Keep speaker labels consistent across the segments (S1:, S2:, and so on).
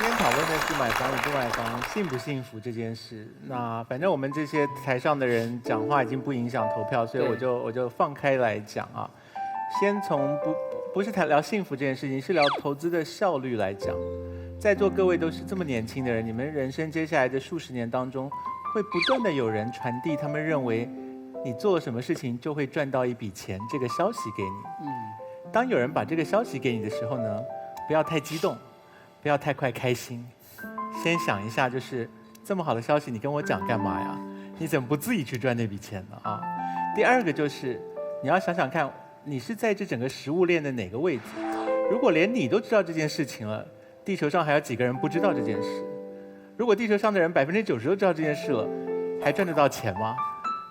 S1: 今天讨论的是买房与不买房，幸不幸福这件事。那反正我们这些台上的人讲话已经不影响投票，所以我就放开来讲啊。先从不是聊幸福这件事情，是聊投资的效率来讲。在座各位都是这么年轻的人，你们人生接下来的数十年当中，会不断的有人传递他们认为你做了什么事情就会赚到一笔钱这个消息给你。当有人把这个消息给你的时候呢，不要太激动。不要太快开心，先想一下，就是这么好的消息，你跟我讲干嘛呀？你怎么不自己去赚那笔钱呢？啊！第二个就是你要想想看，你是在这整个食物链的哪个位置？如果连你都知道这件事情了，地球上还有几个人不知道这件事？如果地球上的人90%都知道这件事了，还赚得到钱吗？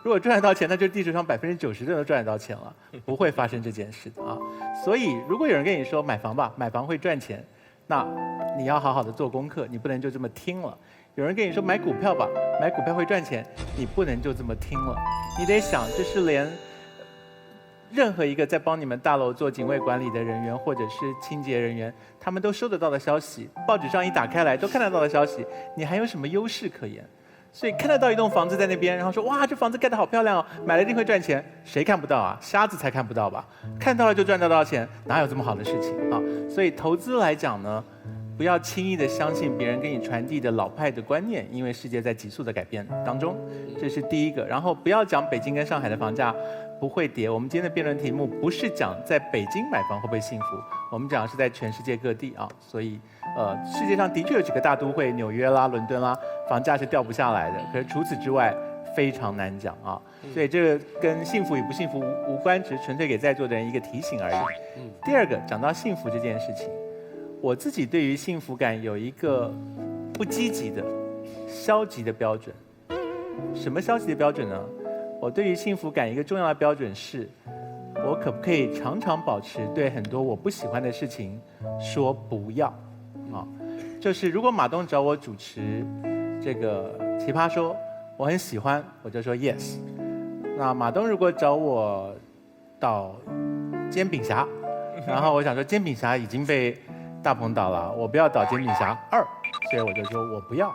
S1: 如果赚得到钱，那就地球上90%的人都赚得到钱了，不会发生这件事的啊！所以，如果有人跟你说买房吧，买房会赚钱。那你要好好的做功课，你不能就这么听了。有人跟你说买股票吧，买股票会赚钱，你不能就这么听了。你得想，这是连任何一个在帮你们大楼做警卫管理的人员或者是清洁人员，他们都收得到的消息，报纸上一打开来都看得到的消息，你还有什么优势可言？所以看得到一栋房子在那边，然后说哇，这房子盖得好漂亮哦，买了一定会赚钱。谁看不到啊？瞎子才看不到吧？看到了就赚得到钱，哪有这么好的事情啊？所以投资来讲呢，不要轻易的相信别人给你传递的老派的观念，因为世界在急速的改变当中，这是第一个。然后不要讲北京跟上海的房价不会跌。我们今天的辩论题目不是讲在北京买房会不会幸福，我们讲的是在全世界各地啊。所以世界上的确有几个大都会，纽约啦、伦敦啦，房价是掉不下来的。可是除此之外，非常难讲啊。所以这个跟幸福与不幸福无关，只是纯粹给在座的人一个提醒而已。第二个，讲到幸福这件事情，我自己对于幸福感有一个不积极的、消极的标准。什么消极的标准呢？我对于幸福感一个重要的标准是，我可不可以常常保持对很多我不喜欢的事情说不要。就是如果马东找我主持这个奇葩说，我很喜欢，我就说 yes。那马东如果找我导煎饼侠，然后我想说煎饼侠已经被大鹏导了，我不要导煎饼侠2，所以我就说我不要。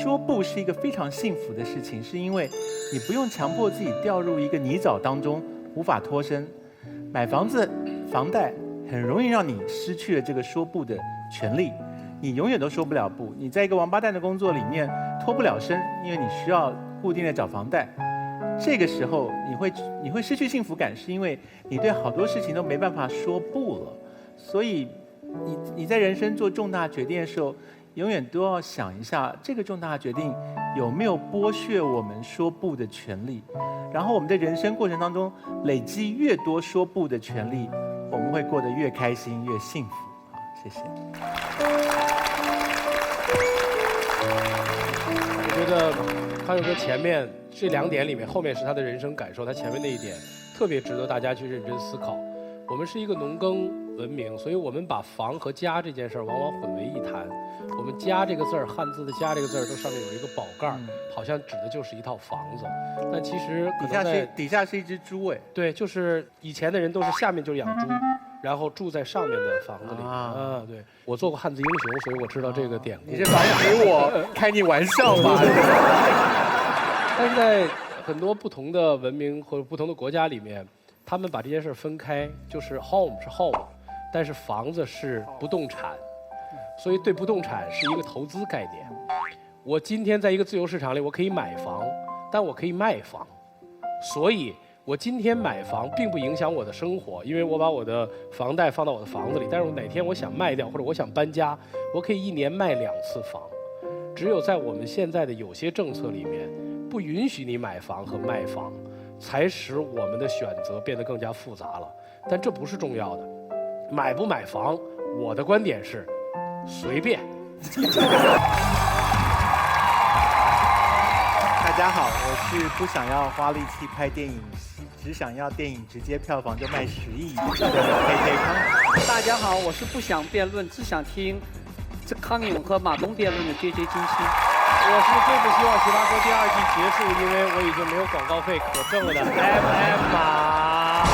S1: 说不是一个非常幸福的事情，是因为你不用强迫自己掉入一个泥沼当中无法脱身。买房子、房贷很容易让你失去了这个说不的权利，你永远都说不了不。你在一个王八蛋的工作里面脱不了身，因为你需要固定的缴房贷。这个时候你会失去幸福感，是因为你对好多事情都没办法说不了。所以你在人生做重大决定的时候，永远都要想一下，这个重大决定有没有剥削我们说不的权利。然后我们在人生过程当中累积越多说不的权利，我们会过得越开心越幸福。好，谢谢。
S2: 我觉得康永哥前面这2点里面，后面是他的人生感受，他前面那一点特别值得大家去认真思考。我们是一个农耕文明，所以我们把房和家这件事儿往往混为一谈。我们家这个字儿，汉字的家这个字儿，都上面有一个宝盖儿，好像指的就是一套房子。但其实
S1: 底下是一只猪哎。
S2: 对，就是以前的人都是下面就是养猪，然后住在上面的房子里。对，我做过汉字英雄，所以我知道这个典故。
S1: 你是反给我开你玩笑吧？
S2: 但是在很多不同的文明或者不同的国家里面，他们把这件事分开，就是 home 是 home， 但是房子是不动产。所以对不动产是一个投资概念。我今天在一个自由市场里，我可以买房，但我可以卖房。所以我今天买房并不影响我的生活，因为我把我的房贷放到我的房子里。但是哪天我想卖掉，或者我想搬家，我可以1年卖2次房。只有在我们现在的有些政策里面，不允许你买房和卖房，才使我们的选择变得更加复杂了。但这不是重要的。买不买房，我的观点是随便。
S1: 大家好，我是不想要花力气拍电影，只想要电影直接票房就卖10亿的 KK 康。
S3: 大家好，我是不想辩论，只想听这康永和马东辩论的 JJ 金星。
S2: 我是最不希望《奇葩说》第2季结束，因为我已经没有广告费可挣了的 MM 马。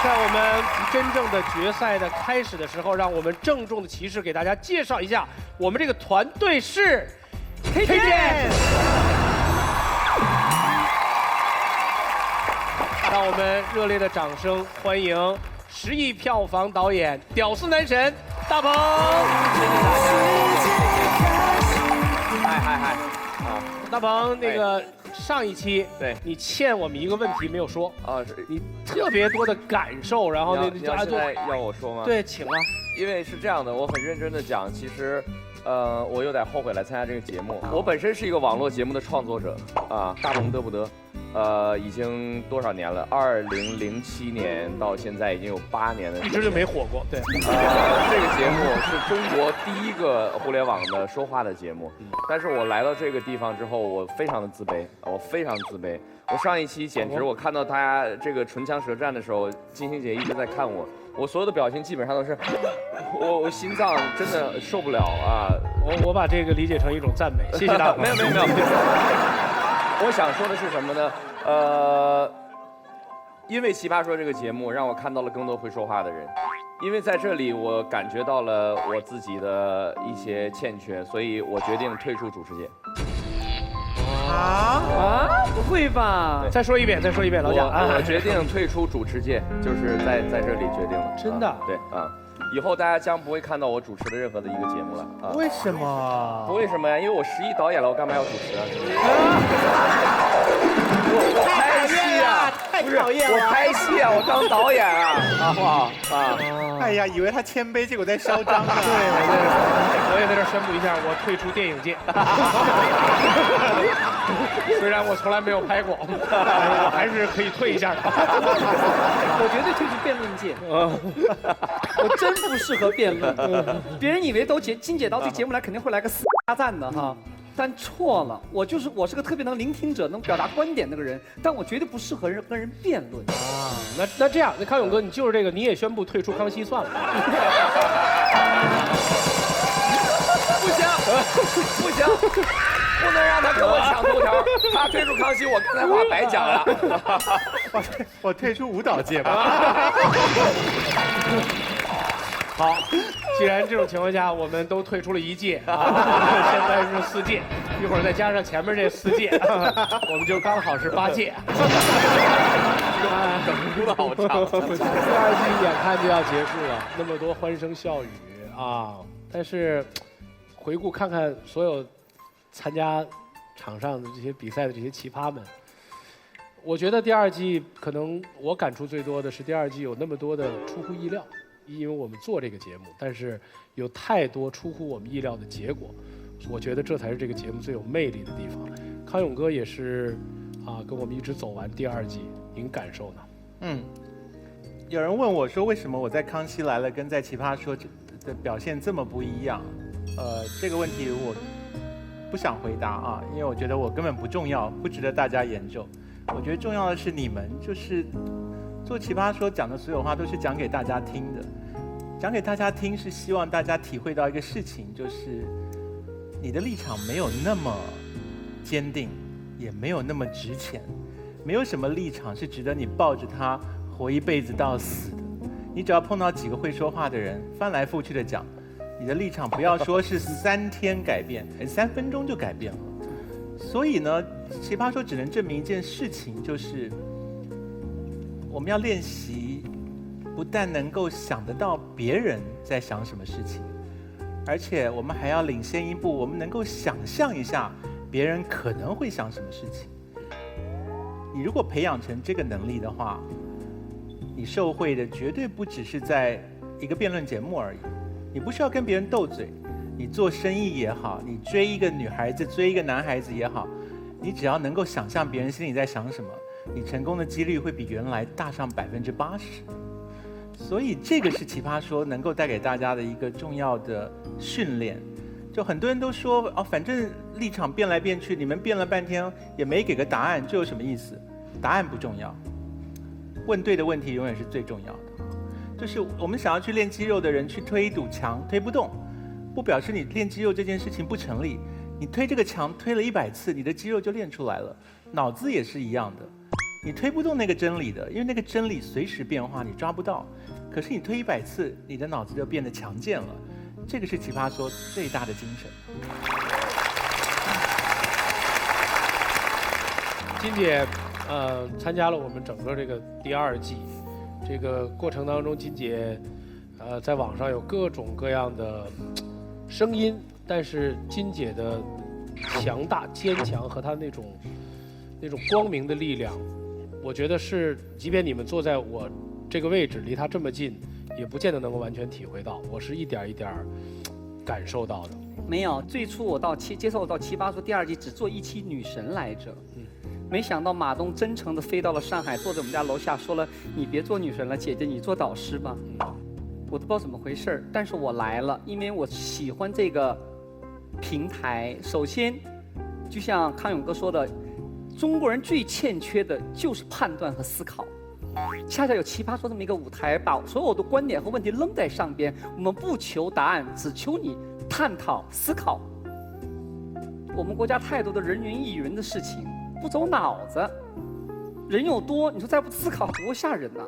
S2: 在我们真正的决赛的开始的时候，让我们郑重的骑士给大家介绍一下，我们这个团队是 KTN。让我们热烈的掌声欢迎10亿票房导演、屌丝男神大鹏。
S4: 谢谢大家。嗨，
S2: 大鹏，那个上一期
S4: 对
S2: 你欠我们一个问题没有说
S4: 啊，
S2: 你特别多的感受，然后
S4: 你要现在要我说吗？
S2: 对，请啊。
S4: 因为是这样的，我很认真的讲，其实，我有点后悔来参加这个节目。我本身是一个网络节目的创作者啊，大鹏得不得？已经多少年了？2007年到现在已经有8年的时间，
S2: 一直就没火过。对，
S4: 这个节目是中国第一个互联网的说话的节目，但是我来到这个地方之后，我非常的自卑，我非常自卑。我上一期简直，我看到大家这个唇枪舌战的时候，金星姐一直在看我，我所有的表情基本上都是，我心脏真的受不了啊！
S2: 我把这个理解成一种赞美，谢谢大鹏。
S4: 没有。我想说的是什么呢？因为《奇葩说》这个节目让我看到了更多会说话的人，因为在这里我感觉到了我自己的一些欠缺，所以我决定退出主持界。
S3: 不会吧？
S2: 再说一遍，老贾。
S4: 我决定退出主持界，就是在这里决定的。
S2: 真的？
S4: 对啊。以后大家将不会看到我主持的任何的一个节目了啊！
S1: 为什么？
S4: 不为什么呀？因为我10亿导演了，我干嘛要主持啊？我拍戏啊，
S1: 太讨厌了！
S4: 我拍戏啊，我当导演啊，好不好啊？
S1: 哎呀，以为他谦卑，结果在嚣张呢。
S2: 对，我也在这宣布一下，我退出电影界。虽然我从来没有拍过，我还是可以退一下的。
S3: 我绝对退出辩论界。我真不适合辩论。别人以为金姐到这节目来肯定会来个大战的哈，但错了。我是个特别能聆听者、能表达观点那个人，但我绝对不适合跟人辩论。
S2: 那这样，那康永哥，你就是这个，你也宣布退出康熙算了。
S4: 不行，不能让他跟我抢头条。他退出康熙，我刚才话白讲了。
S1: 我退出舞蹈界吧。
S2: 好，既然这种情况下我们都退出了1届啊，现在是4届，一会儿再加上前面这4届，我们就刚好是8届。
S4: 鼓的好长。
S2: 第2季眼看就要结束了，那么多欢声笑语啊！但是回顾看看所有参加场上的这些比赛的这些奇葩们，我觉得第2季可能我感触最多的是第2季有那么多的出乎意料。因为我们做这个节目，但是有太多出乎我们意料的结果，我觉得这才是这个节目最有魅力的地方。康永哥也是跟我们一直走完第2季，您感受呢？
S1: 有人问我说，为什么我在《康熙来了》跟在《奇葩说》的表现这么不一样？这个问题我不想回答啊，因为我觉得我根本不重要，不值得大家研究。我觉得重要的是你们，就是做《奇葩说》讲的所有话都是讲给大家听的，讲给大家听是希望大家体会到一个事情，就是你的立场没有那么坚定，也没有那么值钱，没有什么立场是值得你抱着它活一辈子到死的。你只要碰到几个会说话的人，翻来覆去的讲，你的立场不要说是3天改变，3分钟就改变了。所以呢，奇葩说只能证明一件事情，就是我们要练习，不但能够想得到别人在想什么事情，而且我们还要领先一步，我们能够想象一下别人可能会想什么事情。你如果培养成这个能力的话，你受惠的绝对不只是在一个辩论节目而已。你不需要跟别人斗嘴，你做生意也好，你追一个女孩子、追一个男孩子也好，你只要能够想象别人心里在想什么，你成功的几率会比原来大上80%。所以这个是奇葩说能够带给大家的一个重要的训练。就很多人都说反正立场变来变去，你们辩了半天也没给个答案，这有什么意思？答案不重要，问对的问题永远是最重要的。就是我们想要去练肌肉的人去推一堵墙，推不动，不表示你练肌肉这件事情不成立。你推这个墙推了100次，你的肌肉就练出来了。脑子也是一样的，你推不动那个真理的，因为那个真理随时变化，你抓不到。可是你推100次，你的脑子就变得强健了。这个是奇葩说最大的精神。
S2: 金姐，参加了我们整个这个第2季，这个过程当中，金姐，在网上有各种各样的声音，但是金姐的强大、坚强和她那种光明的力量，我觉得是，即便你们坐在我这个位置，离她这么近，也不见得能够完全体会到。我是一点一点感受到的。
S3: 没有，最初我接受到奇葩说第2季只做1期女神来着。没想到马东真诚地飞到了上海，坐在我们家楼下说了：“你别做女神了，姐姐你做导师吧。”我都不知道怎么回事，但是我来了，因为我喜欢这个平台。首先，就像康永哥说的，中国人最欠缺的就是判断和思考。恰恰有奇葩说这么一个舞台，把所有的观点和问题扔在上边，我们不求答案，只求你探讨思考。我们国家太多的人云亦云的事情，不走脑子，人又多，你说再不思考多吓人呐！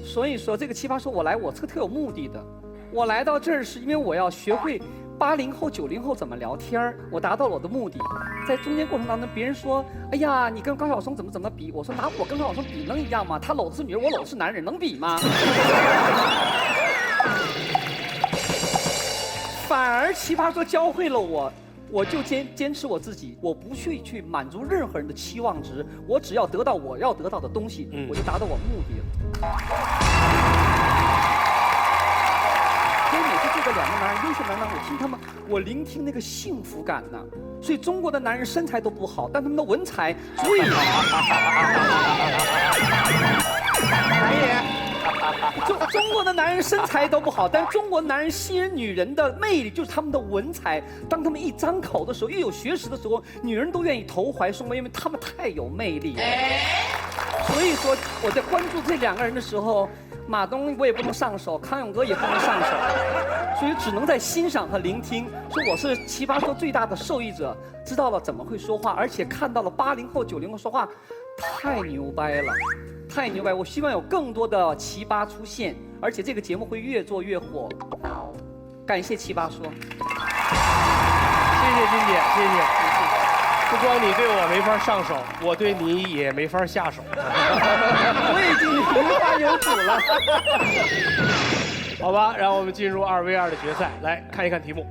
S3: 所以说这个奇葩说我来，我特有目的的。我来到这儿是因为我要学会80后、90后怎么聊天儿，我达到了我的目的。在中间过程当中，别人说：“哎呀，你跟高晓松怎么比？”我说：“拿我跟高晓松比能一样吗？他搂的是女人，我搂的是男人，能比吗？”反而奇葩说教会了我。我就坚持我自己，我不去满足任何人的期望值，我只要得到我要得到的东西，我就达到我目的了。所以每次这个2个男人，优秀男人，我听他们，我聆听那个幸福感呢。所以中国的男人身材都不好，但他们的文采最好。南爷。中国的男人身材都不好，但中国男人吸引女人的魅力就是他们的文采。当他们一张口的时候，一有学识的时候，女人都愿意投怀送抱，因为他们太有魅力了。所以说，我在关注这2个人的时候，马东我也不能上手，康永哥也不能上手，所以只能在欣赏和聆听。说我是奇葩说最大的受益者，知道了怎么会说话，而且看到了80后、90后说话，太牛掰了。太牛掰！我希望有更多的奇葩出现，而且这个节目会越做越火。感谢奇葩说，
S2: 谢谢金姐，谢谢。不光你对我没法上手，我对你也没法下手。
S3: 我已经无法有主了。
S2: 好吧，让我们进入2v2的决赛，来看一看题目。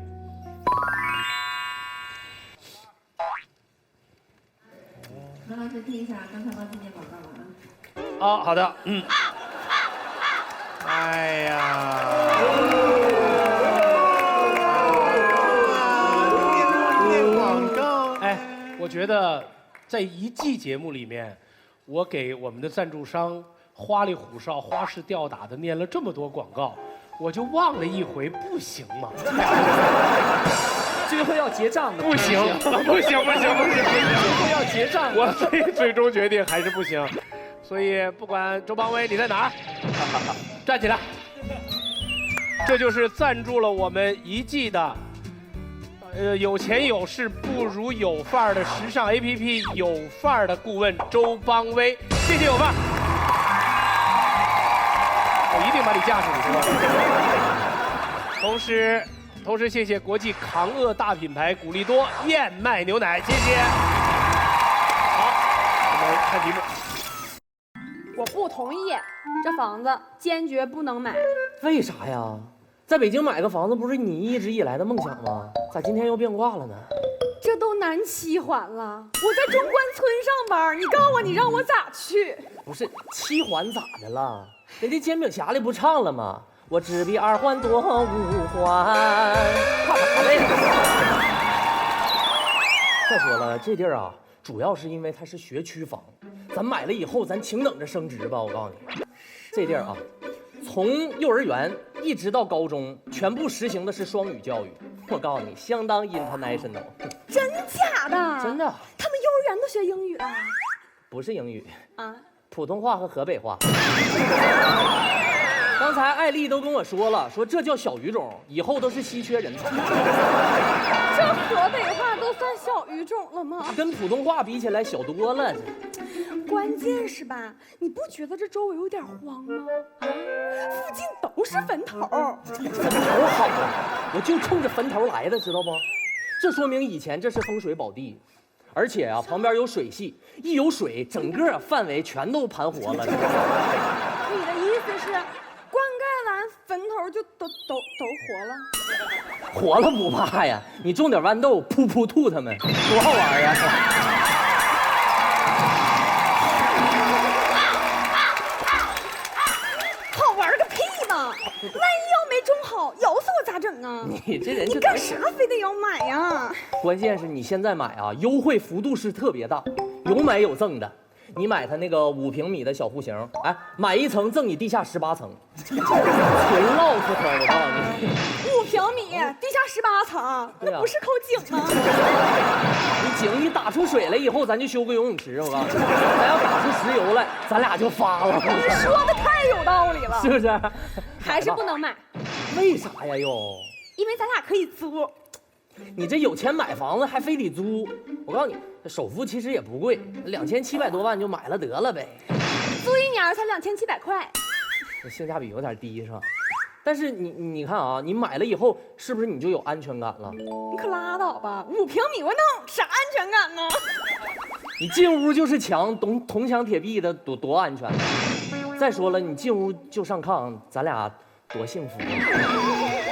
S5: 何老师听一下刚才帮金姐广告了啊。
S2: 好的，
S1: 哎呀，念广告。
S2: 哎，我觉得在1季节目里面，我给我们的赞助商花里胡哨、花式吊打的念了这么多广告，我就忘了一回，不行吗？
S3: 最后要结账的。
S2: 不行，最后
S3: 要结账。
S2: 我最终决定还是不行。所以不管周邦威你在哪儿，站起来。这就是赞助了我们1季的，有钱有势不如有范儿的时尚 APP 有范儿的顾问周邦威，谢谢有范儿。我一定把你架出去，同时谢谢国际抗饿大品牌古力多燕麦牛奶，谢谢。好，我们看题目。
S6: 我不同意，这房子坚决不能买。
S7: 为啥呀？在北京买个房子不是你一直以来的梦想吗？咋今天又变卦了呢？
S6: 这都难期还了，我在中关村上班，你告诉我你让我咋去？
S7: 不是七环咋的了？人家煎饼侠里不唱了吗？我只比2环多5环。怕啥嘞？再说了，这地儿啊，主要是因为它是学区房，咱买了以后，咱请等着升值吧。我告诉你，这地儿啊，从幼儿园一直到高中，全部实行的是双语教育。我告诉你，相当 international。
S6: 真假的？
S7: 真的。
S6: 他们幼儿园都学英语了？
S7: 不是英语
S6: 啊，
S7: 普通话和河北话。刚才艾丽都跟我说了，说这叫小语种，以后都是稀缺人才。
S6: 这河北话都算小语种了吗？
S7: 跟普通话比起来小多了。
S6: 关键是吧，你不觉得这周围有点荒吗？啊，附近都是坟头。
S7: 坟头好啊，我就冲着坟头来的，知道不？这说明以前这是风水宝地，而且啊旁边有水系，一有水，整个范围全都盘活了。
S6: 你的意思是，灌溉完坟头就都活了？
S7: 活了不怕呀，你种点豌豆，噗噗吐它们，多好玩呀！
S6: 好玩个屁嘛！万一要没种好，咬死我咋整啊？
S7: 你这人就
S6: 你干啥非得要买呀？
S7: 关键是你现在买啊，优惠幅度是特别大，有买有赠的。你买它那个5平米的小户型，哎，买1层赠你地下18层，纯唠嗑我告诉你。
S6: 5平米，地下18层，
S7: 对啊
S6: 那不是口井吗？
S7: 你井一打出水来以后，咱就修个游泳池，我告诉你，咱要打出石油来，咱俩就发了。
S6: 你说的太有道理了，
S7: 是不是？
S6: 还是不能买，
S7: 为啥呀又？
S6: 因为咱俩可以租。
S7: 你这有钱买房子还非得租？我告诉你，首付其实也不贵，2700多万就买了得了呗。
S6: 租1年才2700块，
S7: 这性价比有点低是吧？但是你看啊，你买了以后，是不是你就有安全感了？
S6: 你可拉倒吧！5平米我能啥安全感呢？
S7: 你进屋就是墙，铜墙铁壁的，多安全。再说了，你进屋就上炕，咱俩多幸福啊！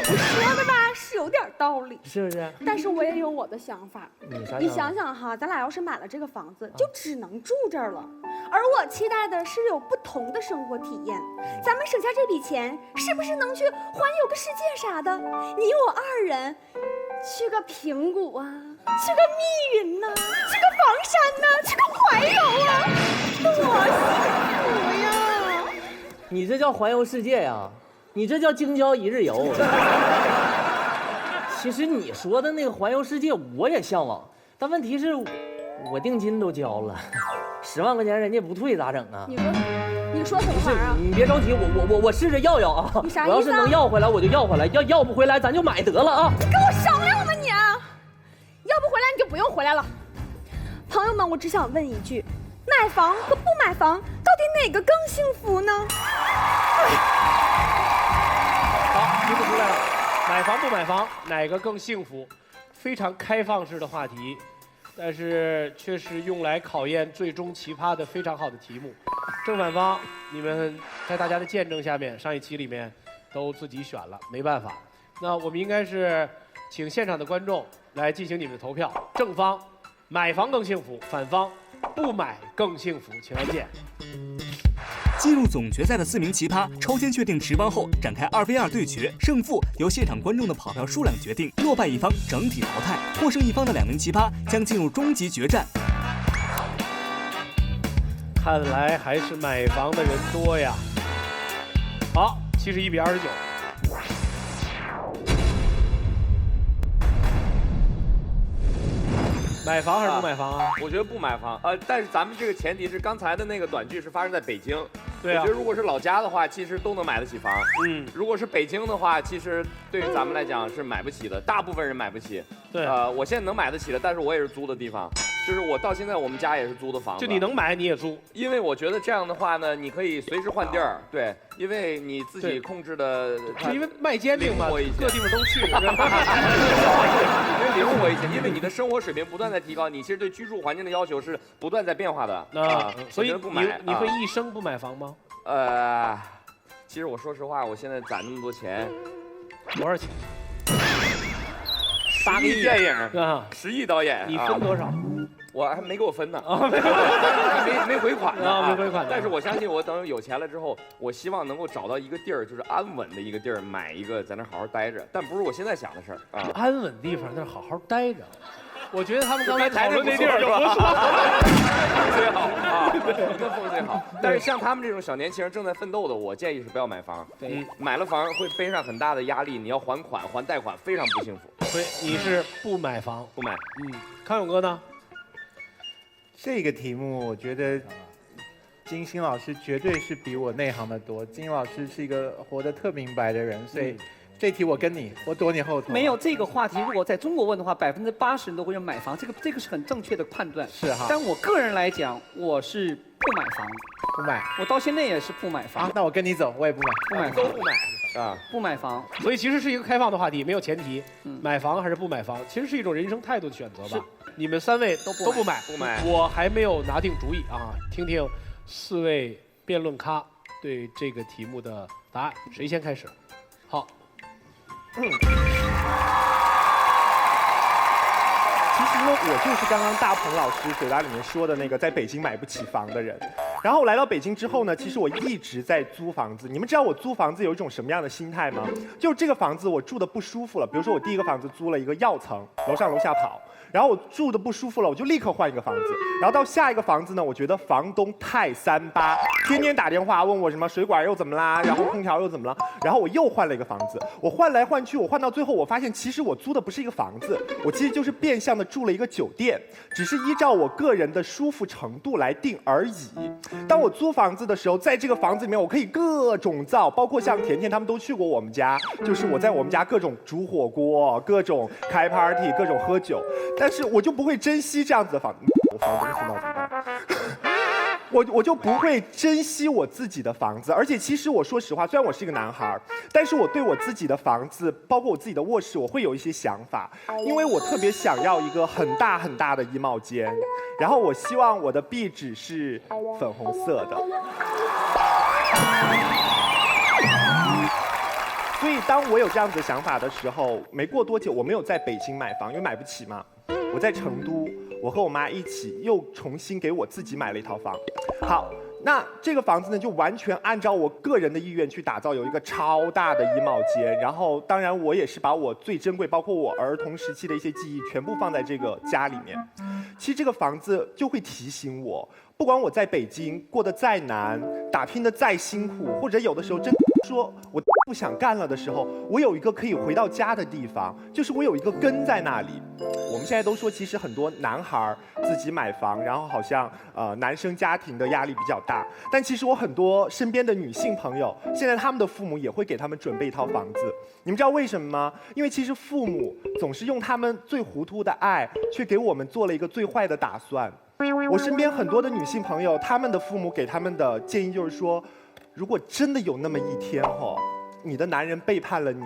S6: 你说的吧是有点道理，
S7: 是不是？
S6: 但是我也有我的想法。
S7: 你啥？
S6: 你想想哈，咱俩要是买了这个房子，就只能住这儿了。而我期待的是有不同的生活体验。咱们省下这笔钱，是不是能去环游个世界啥的？你我2人，去个平谷啊，去个密云呐、去个房山呐、去个怀柔啊，多幸福呀！
S7: 你这叫环游世界呀？你这叫京郊1日游。其实你说的那个环游世界，我也向往，但问题是，我定金都交了，10万块钱人家不退咋整啊？
S6: 你说什么玩意儿啊？
S7: 你别着急，我试着要啊。
S6: 你啥意思啊？
S7: 我要是能要回来，我就要回来；要不回来，咱就买得了啊。
S6: 你跟我商量吗你？要不回来你就不用回来了。朋友们，我只想问一句：买房和不买房，到底哪个更幸福呢？
S2: 好，听不出来了。买房不买房，哪个更幸福？非常开放式的话题，但是却是用来考验最终奇葩的非常好的题目。正反方，你们在大家的见证下面，上一期里面都自己选了，没办法。那我们应该是请现场的观众来进行你们的投票。正方，买房更幸福；反方，不买更幸福。请按键。
S8: 进入总决赛的4名奇葩抽签确定持方后，展开2v2对决，胜负由现场观众的跑票数量决定，落败一方整体淘汰，获胜一方的2名奇葩将进入终极决战。
S2: 看来还是买房的人多呀。好，71比29。买房还是不买房啊？
S4: 我觉得不买房，但是咱们这个前提是刚才的那个短剧是发生在北京。
S2: 对啊。
S4: 我觉得如果是老家的话，其实都能买得起房。如果是北京的话，其实对于咱们来讲是买不起的，大部分人买不起。
S2: 对。
S4: 我现在能买得起的，但是我也是租的地方。就是我到现在我们家也是租的房子。
S2: 就你能买你也租，
S4: 因为我觉得这样的话呢，你可以随时换地儿。对，因为你自己控制的。
S2: 是因为卖煎饼嘛，各地方都去。
S4: 灵活一些，因为你的生活水平不断在提高，你其实对居住环境的要求是不断在变化的啊。
S2: 所以
S4: 不买，
S2: 你会一生不买房吗？
S4: 其实我说实话，我现在攒那么多钱，
S2: 多少钱
S4: ？8个亿电影
S2: 啊
S4: ，10亿导演，
S2: 你分多少？
S4: 我还没给我分呢，没回款呢，
S2: 没回款。
S4: 但是我相信，我等有钱了之后，我希望能够找到一个地儿，就是安稳的一个地儿，买一个在那好好待着。但不是我现在想的事儿啊。
S2: 安稳地方，那好好待着。我觉得他们刚才讨论那地儿就不错，
S4: 最好啊，那风最好。但是像他们这种小年轻人正在奋斗的，我建议是不要买房。买了房会背上很大的压力，你要还款、还贷款，非常不幸福。
S2: 所以你是不买房，
S4: 不买。
S2: 康永哥呢？
S1: 这个题目我觉得金星老师绝对是比我内行的多。金星老师是一个活得特明白的人，所以这题我躲你后头。
S3: 没有这个话题，如果在中国问的话，80%人都会认买房，这个是很正确的判断。
S1: 是哈。
S3: 但我个人来讲，我是不买房，
S1: 不买。
S3: 我到现在也是不买房。
S1: 啊，那我跟你走，我也不买，
S3: 不买房，
S7: 都不买
S4: 啊，
S3: 不买房。
S2: 所以其实是一个开放的话题，没有前提，买房还是不买房，其实是一种人生态度的选择吧。你们3位都不买，我还没有拿定主意啊，听听4位辩论咖对这个题目的答案，谁先开始？好。
S9: 其实呢，我就是刚刚大鹏老师嘴巴里面说的那个在北京买不起房的人。然后来到北京之后呢，其实我一直在租房子。你们知道我租房子有一种什么样的心态吗？就是这个房子我住的不舒服了，比如说我第一个房子租了一个药层，楼上楼下跑。然后我住的不舒服了，我就立刻换一个房子。然后到下一个房子呢，我觉得房东太38，天天打电话问我什么水管又怎么啦，然后空调又怎么了。然后我又换了一个房子，我换来换去，我换到最后，我发现其实我租的不是一个房子，我其实就是变相的住了一个酒店，只是依照我个人的舒服程度来定而已。当我租房子的时候，在这个房子里面，我可以各种造，包括像甜甜他们都去过我们家，就是我在我们家各种煮火锅，各种开 party， 各种喝酒。但是我就不会珍惜这样子的房东听到怎么办？我就不会珍惜我自己的房子，而且其实我说实话，虽然我是一个男孩，但是我对我自己的房子，包括我自己的卧室，我会有一些想法，因为我特别想要一个很大很大的衣帽间，然后我希望我的壁纸是粉红色的。所以当我有这样子的想法的时候，没过多久，我没有在北京买房，因为买不起嘛。我在成都，我和我妈一起又重新给我自己买了一套房。好，那这个房子呢，就完全按照我个人的意愿去打造，有一个超大的衣帽间。然后，当然我也是把我最珍贵，包括我儿童时期的一些记忆，全部放在这个家里面。其实这个房子就会提醒我，不管我在北京过得再难，打拼得再辛苦，或者有的时候真说我不想干了的时候，我有一个可以回到家的地方，就是我有一个根在那里。我们现在都说，其实很多男孩自己买房，然后好像男生家庭的压力比较大，但其实我很多身边的女性朋友，现在他们的父母也会给他们准备一套房子。你们知道为什么吗？因为其实父母总是用他们最糊涂的爱，去给我们做了一个最坏的打算。我身边很多的女性朋友，他们的父母给他们的建议就是说，如果真的有那么一天你的男人背叛了你，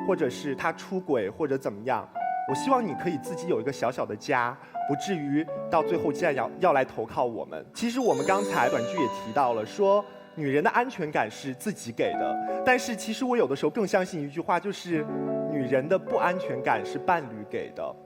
S9: 或者是他出轨或者怎么样，我希望你可以自己有一个小小的家，不至于到最后竟然要来投靠我们。其实我们刚才短剧也提到了，说女人的安全感是自己给的，但是其实我有的时候更相信一句话，就是女人的不安全感是伴侣给的。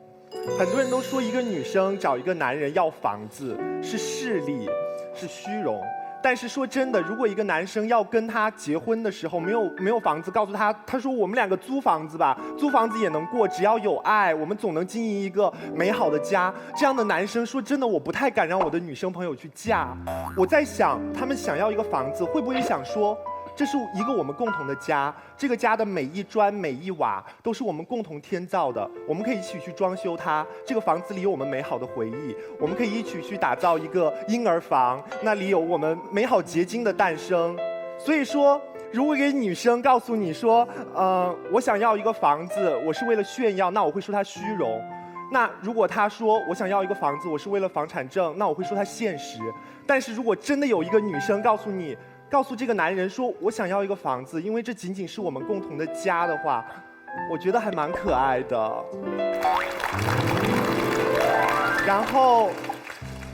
S9: 很多人都说一个女生找一个男人要房子是势利，是虚荣。但是说真的，如果一个男生要跟他结婚的时候没有房子，告诉他说我们2个租房子吧，租房子也能过，只要有爱，我们总能经营一个美好的家。这样的男生，说真的，我不太敢让我的女生朋友去嫁。我在想，他们想要一个房子，会不会想说，这是一个我们共同的家，这个家的每一砖每一瓦都是我们共同添造的，我们可以一起去装修它。这个房子里有我们美好的回忆，我们可以一起去打造一个婴儿房，那里有我们美好结晶的诞生。所以说，如果给女生告诉你说，我想要一个房子，我是为了炫耀，那我会说她虚荣。那如果她说我想要一个房子，我是为了房产证，那我会说她现实。但是如果真的有一个女生告诉这个男人说我想要一个房子，因为这仅仅是我们共同的家的话，我觉得还蛮可爱的。然后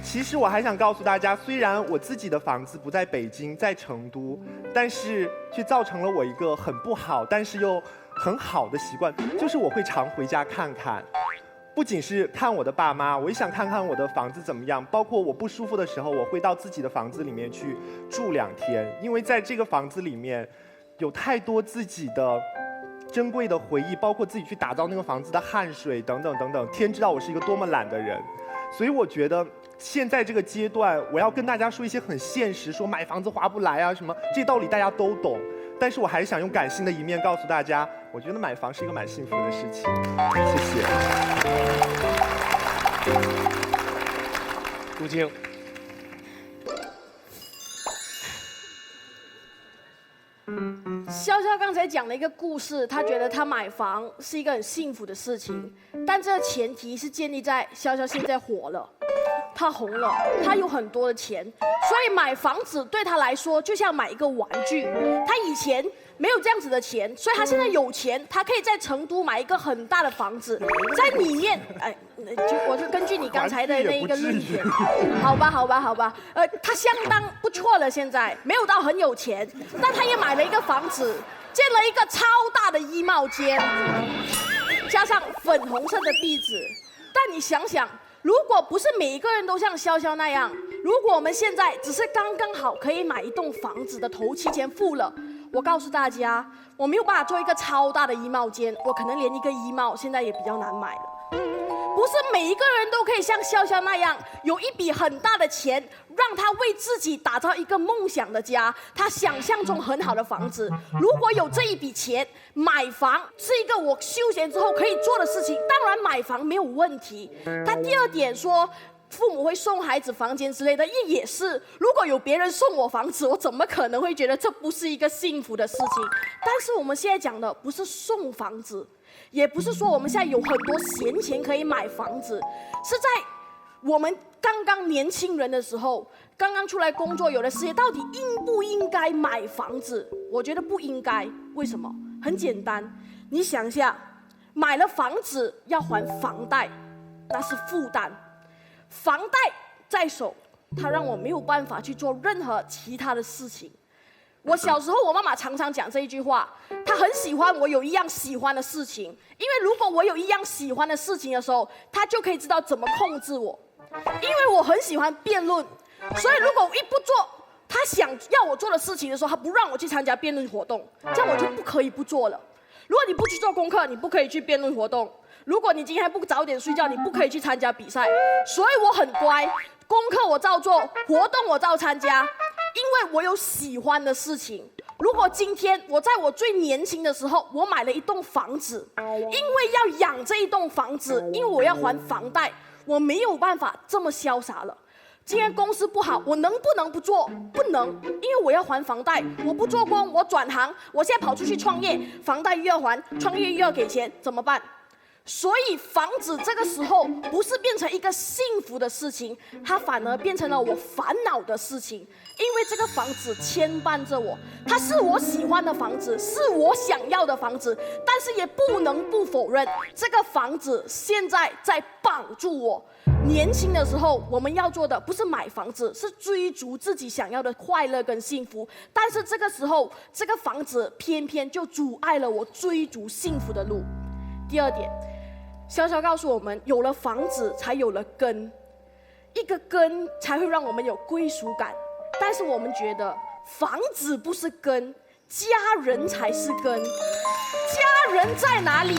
S9: 其实我还想告诉大家，虽然我自己的房子不在北京，在成都，但是却造成了我一个很不好但是又很好的习惯，就是我会常回家看看。不仅是看我的爸妈，我也想看看我的房子怎么样。包括我不舒服的时候，我会到自己的房子里面去住2天，因为在这个房子里面有太多自己的珍贵的回忆，包括自己去打造那个房子的汗水等等等等。天知道我是一个多么懒的人，所以我觉得现在这个阶段，我要跟大家说一些很现实，说买房子划不来啊什么，这道理大家都懂。但是我还是想用感性的一面告诉大家，我觉得买房是一个蛮幸福的事情。谢谢。
S2: 杜晶，
S10: 潇刚才讲了一个故事，他觉得他买房是一个很幸福的事情，但这个前提是建立在潇潇现在火了，他红了，他有很多的钱，所以买房子对他来说就像买一个玩具。他以前没有这样子的钱，所以他现在有钱，他可以在成都买一个很大的房子，在里面，我就根据你刚才的那一个论点，好吧，他相当不错了，现在没有到很有钱，但他也买了一个房子，建了一个超大的衣帽间，加上粉红色的壁纸。但你想想，如果不是每一个人都像潇潇那样，如果我们现在只是刚刚好可以买一栋房子的头期钱付了，我告诉大家，我没有办法做一个超大的衣帽间，我可能连一个衣帽现在也比较难买了。不是每一个人都可以像潇潇那样有一笔很大的钱，让他为自己打造一个梦想的家，他想象中很好的房子。如果有这一笔钱，买房是一个我休闲之后可以做的事情，当然买房没有问题。他第二点说，父母会送孩子房间之类的，也是。如果有别人送我房子，我怎么可能会觉得这不是一个幸福的事情？但是我们现在讲的不是送房子，也不是说我们现在有很多闲钱可以买房子，是在我们刚刚年轻人的时候，刚刚出来工作有了事业，到底应不应该买房子？我觉得不应该。为什么？很简单，你想一下，买了房子要还房贷，那是负担。房贷在手，它让我没有办法去做任何其他的事情。我小时候，我妈妈常常讲这一句话，她很喜欢我有一样喜欢的事情，因为如果我有一样喜欢的事情的时候，她就可以知道怎么控制我。因为我很喜欢辩论，所以如果我一不做她想要我做的事情的时候，她不让我去参加辩论活动，这样我就不可以不做了。如果你不去做功课，你不可以去辩论活动。如果你今天不早点睡觉，你不可以去参加比赛。所以我很乖，功课我照做，活动我照参加，因为我有喜欢的事情。如果今天我在我最年轻的时候，我买了一栋房子，因为要养这一栋房子，因为我要还房贷，我没有办法这么潇洒了。今天公司不好，我能不能不做？不能，因为我要还房贷，我不做工，我转行，我现在跑出去创业，房贷又要还，创业又要给钱，怎么办？所以房子这个时候不是变成一个幸福的事情，它反而变成了我烦恼的事情。因为这个房子牵绊着我，它是我喜欢的房子，是我想要的房子，但是也不能不否认，这个房子现在在绑住我。年轻的时候，我们要做的不是买房子，是追逐自己想要的快乐跟幸福。但是这个时候，这个房子偏偏就阻碍了我追逐幸福的路。第二点，潇潇告诉我们，有了房子才有了根，一个根才会让我们有归属感。但是我们觉得房子不是根，家人才是根。家人在哪里，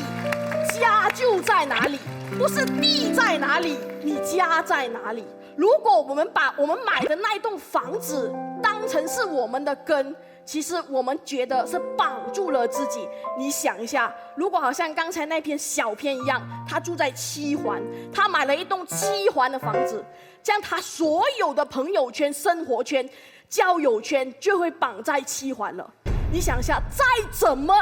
S10: 家就在哪里，不是地在哪里，你家在哪里。如果我们把我们买的那栋房子当成是我们的根，其实我们觉得是绑住了自己。你想一下，如果好像刚才那篇小片一样，他住在七环，他买了一栋7环的房子，这样他所有的朋友圈、生活圈、交友圈就会绑在7环了。你想一下，再怎么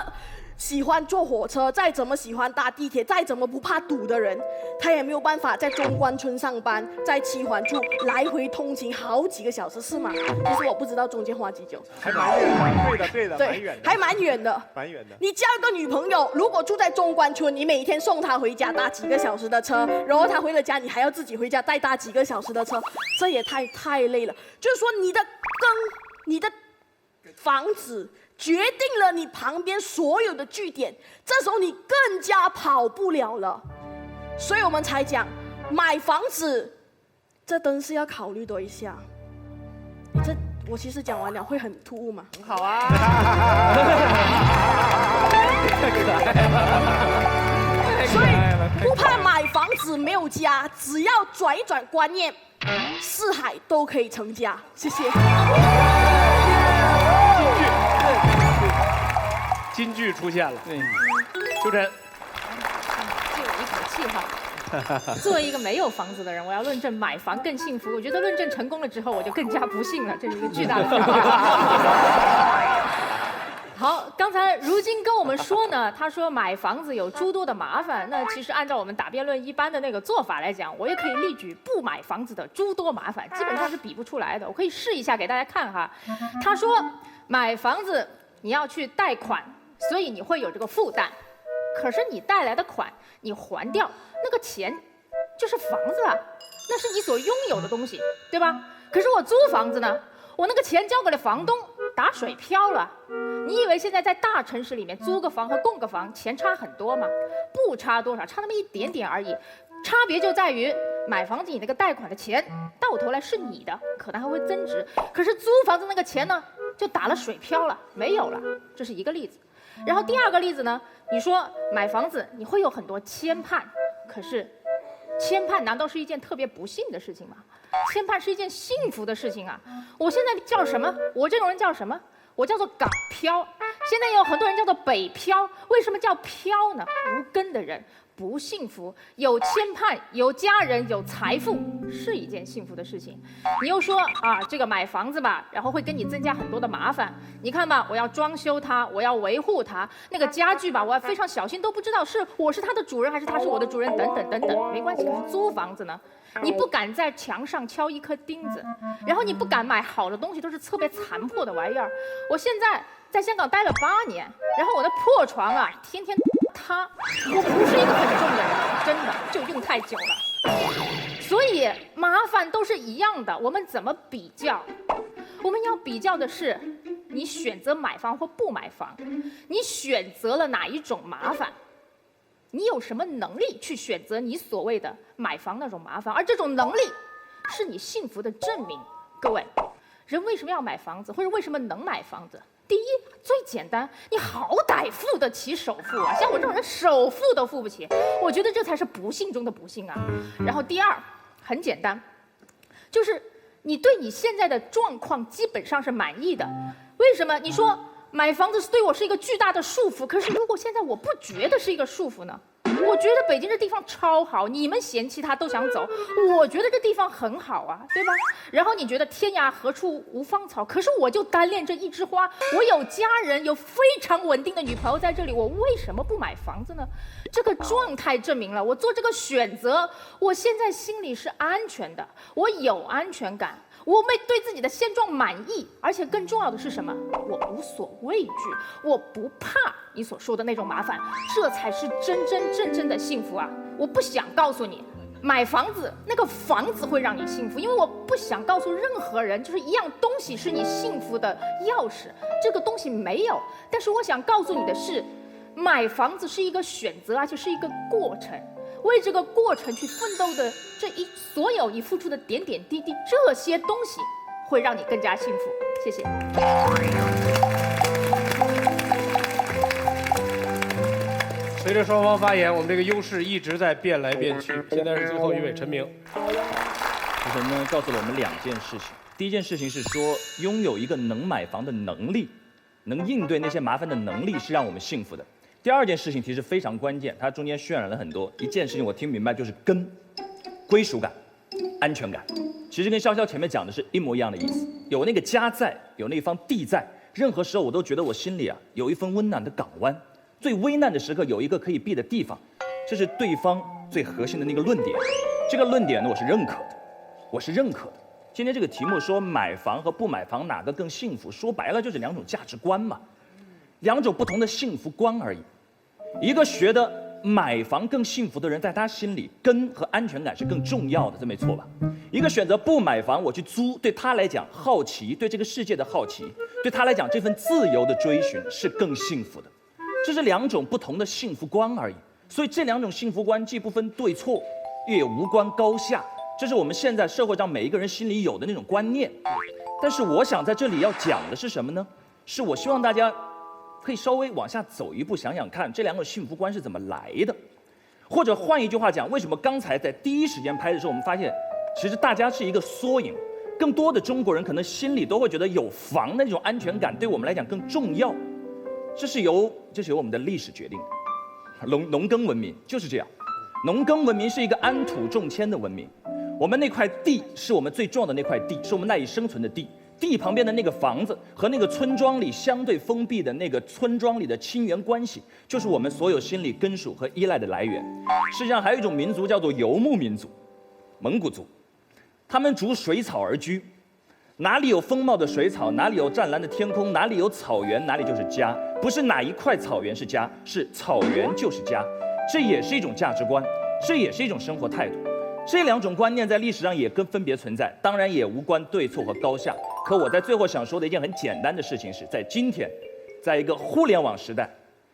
S10: 喜欢坐火车，再怎么喜欢搭地铁，再怎么不怕堵的人，他也没有办法在中关村上班，在7环住，来回通勤好几个小时，是吗？其实我不知道中间花几久，
S9: 还蛮远的，对的，蛮远的，
S10: 还蛮远的，
S9: 蛮远的。
S10: 你交一个女朋友，如果住在中关村，你每天送她回家，搭几个小时的车，然后她回了家，你还要自己回家，再搭几个小时的车，这也太累了。就是说，你的根，你的房子决定了你旁边所有的据点，这时候你更加跑不了了。所以我们才讲，买房子，这真是要考虑多一下。我其实讲完了会很突兀吗？
S9: 很好啊。
S10: 所以不怕买房子没有家，只要转一转观念，四海都可以成家。谢谢。
S2: 金句出现了，秋真，
S11: 就有一口气哈。作为一个没有房子的人，我要论证买房更幸福。我觉得论证成功了之后，我就更加不幸了，这是一个巨大的。好，刚才如今跟我们说呢，他说买房子有诸多的麻烦。那其实按照我们答辩论一般的那个做法来讲，我也可以例举不买房子的诸多麻烦，基本上是比不出来的。我可以试一下给大家看哈。他说买房子你要去贷款，所以你会有这个负担。可是你贷来的款你还掉，那个钱就是房子啊，那是你所拥有的东西，对吧？可是我租房子呢，我那个钱交给了房东，打水漂了。你以为现在在大城市里面租个房和供个房钱差很多吗？不差多少，差那么一点点而已。差别就在于买房子你那个贷款的钱到头来是你的，可能还会增值。可是租房子那个钱呢，就打了水漂了，没有了。这是一个例子。然后第二个例子呢，你说买房子你会有很多牵绊，可是牵绊难道是一件特别不幸的事情吗？牵绊是一件幸福的事情啊！我现在叫什么？我这种人叫什么？我叫做港漂。现在有很多人叫做北漂，为什么叫漂呢？无根的人不幸福，有牵绊，有家人，有财富，是一件幸福的事情。你又说啊，这个买房子吧，然后会跟你增加很多的麻烦。你看吧，我要装修它，我要维护它，那个家具吧，我要非常小心，都不知道是我是它的主人还是它是我的主人，等等等等。没关系，可是租房子呢，你不敢在墙上敲一颗钉子，然后你不敢买好的东西，都是特别残破的玩意儿。我现在在香港待了8年，然后我的破床啊，天天塌。我不是一个很重的人，真的就用太久了。所以麻烦都是一样的，我们怎么比较？我们要比较的是，你选择买房或不买房，你选择了哪一种麻烦？你有什么能力去选择你所谓的买房那种麻烦？而这种能力是你幸福的证明。各位，人为什么要买房子，或者为什么能买房子？第一，最简单，你好歹付得起首付啊！像我这种人，首付都付不起，我觉得这才是不幸中的不幸啊。然后第二，很简单，就是你对你现在的状况基本上是满意的。为什么？你说买房子对我是一个巨大的束缚，可是如果现在我不觉得是一个束缚呢？我觉得北京这地方超好，你们嫌弃它都想走，我觉得这地方很好啊，对吧？然后你觉得天涯何处无芳草，可是我就单恋这一枝花，我有家人，有非常稳定的女朋友在这里，我为什么不买房子呢？这个状态证明了我做这个选择，我现在心里是安全的，我有安全感。我对自己的现状满意，而且更重要的是什么？我无所畏惧，我不怕你所说的那种麻烦，这才是真真正正的幸福啊！我不想告诉你，买房子那个房子会让你幸福，因为我不想告诉任何人，就是一样东西是你幸福的钥匙，这个东西没有。但是我想告诉你的是，买房子是一个选择，而且是一个过程。为这个过程去奋斗的所有你付出的点点滴滴，这些东西会让你更加幸福。谢谢。
S2: 随着双方发言，我们这个优势一直在变来变去。现在是最后一位陈明。
S12: 主持人呢告诉了我们2件事情。第一件事情是说，拥有一个能买房的能力，能应对那些麻烦的能力是让我们幸福的。第二件事情其实非常关键，它中间渲染了很多。一件事情我听明白，就是根、归属感、安全感。其实跟潇潇前面讲的是一模一样的意思。有那个家在，有那方地在，任何时候我都觉得我心里有一份温暖的港湾。最危难的时刻有一个可以避的地方，这是对方最核心的那个论点。这个论点呢，我是认可的，我是认可的。今天这个题目说买房和不买房哪个更幸福，说白了就是2种价值观嘛，2种不同的幸福观而已。一个觉得买房更幸福的人，在他心里根和安全感是更重要的，这没错吧？一个选择不买房我去租，对他来讲好奇，对这个世界的好奇，对他来讲这份自由的追寻是更幸福的。这是2种不同的幸福观而已。所以这2种幸福观既不分对错，也无关高下，这是我们现在社会上每一个人心里有的那种观念。但是我想在这里要讲的是什么呢？是我希望大家可以稍微往下走一步，想想看这2种幸福观是怎么来的。或者换一句话讲，为什么刚才在第一时间拍的时候，我们发现其实大家是一个缩影，更多的中国人可能心里都会觉得有房的那种安全感对我们来讲更重要。这是由我们的历史决定的。农耕文明就是这样，农耕文明是一个安土重迁的文明。我们那块地是我们最重要的那块地，是我们赖以生存的地。地旁边的那个房子和那个村庄里相对封闭的那个村庄里的亲缘关系，就是我们所有心理根属和依赖的来源。世界上还有一种民族叫做游牧民族，蒙古族，他们逐水草而居。哪里有丰茂的水草，哪里有湛蓝的天空，哪里有草原，哪里就是家。不是哪一块草原是家，是草原就是家。这也是一种价值观，这也是一种生活态度。这两种观念在历史上也分别存在，当然也无关对错和高下。可我在最后想说的一件很简单的事情是，在今天，在一个互联网时代，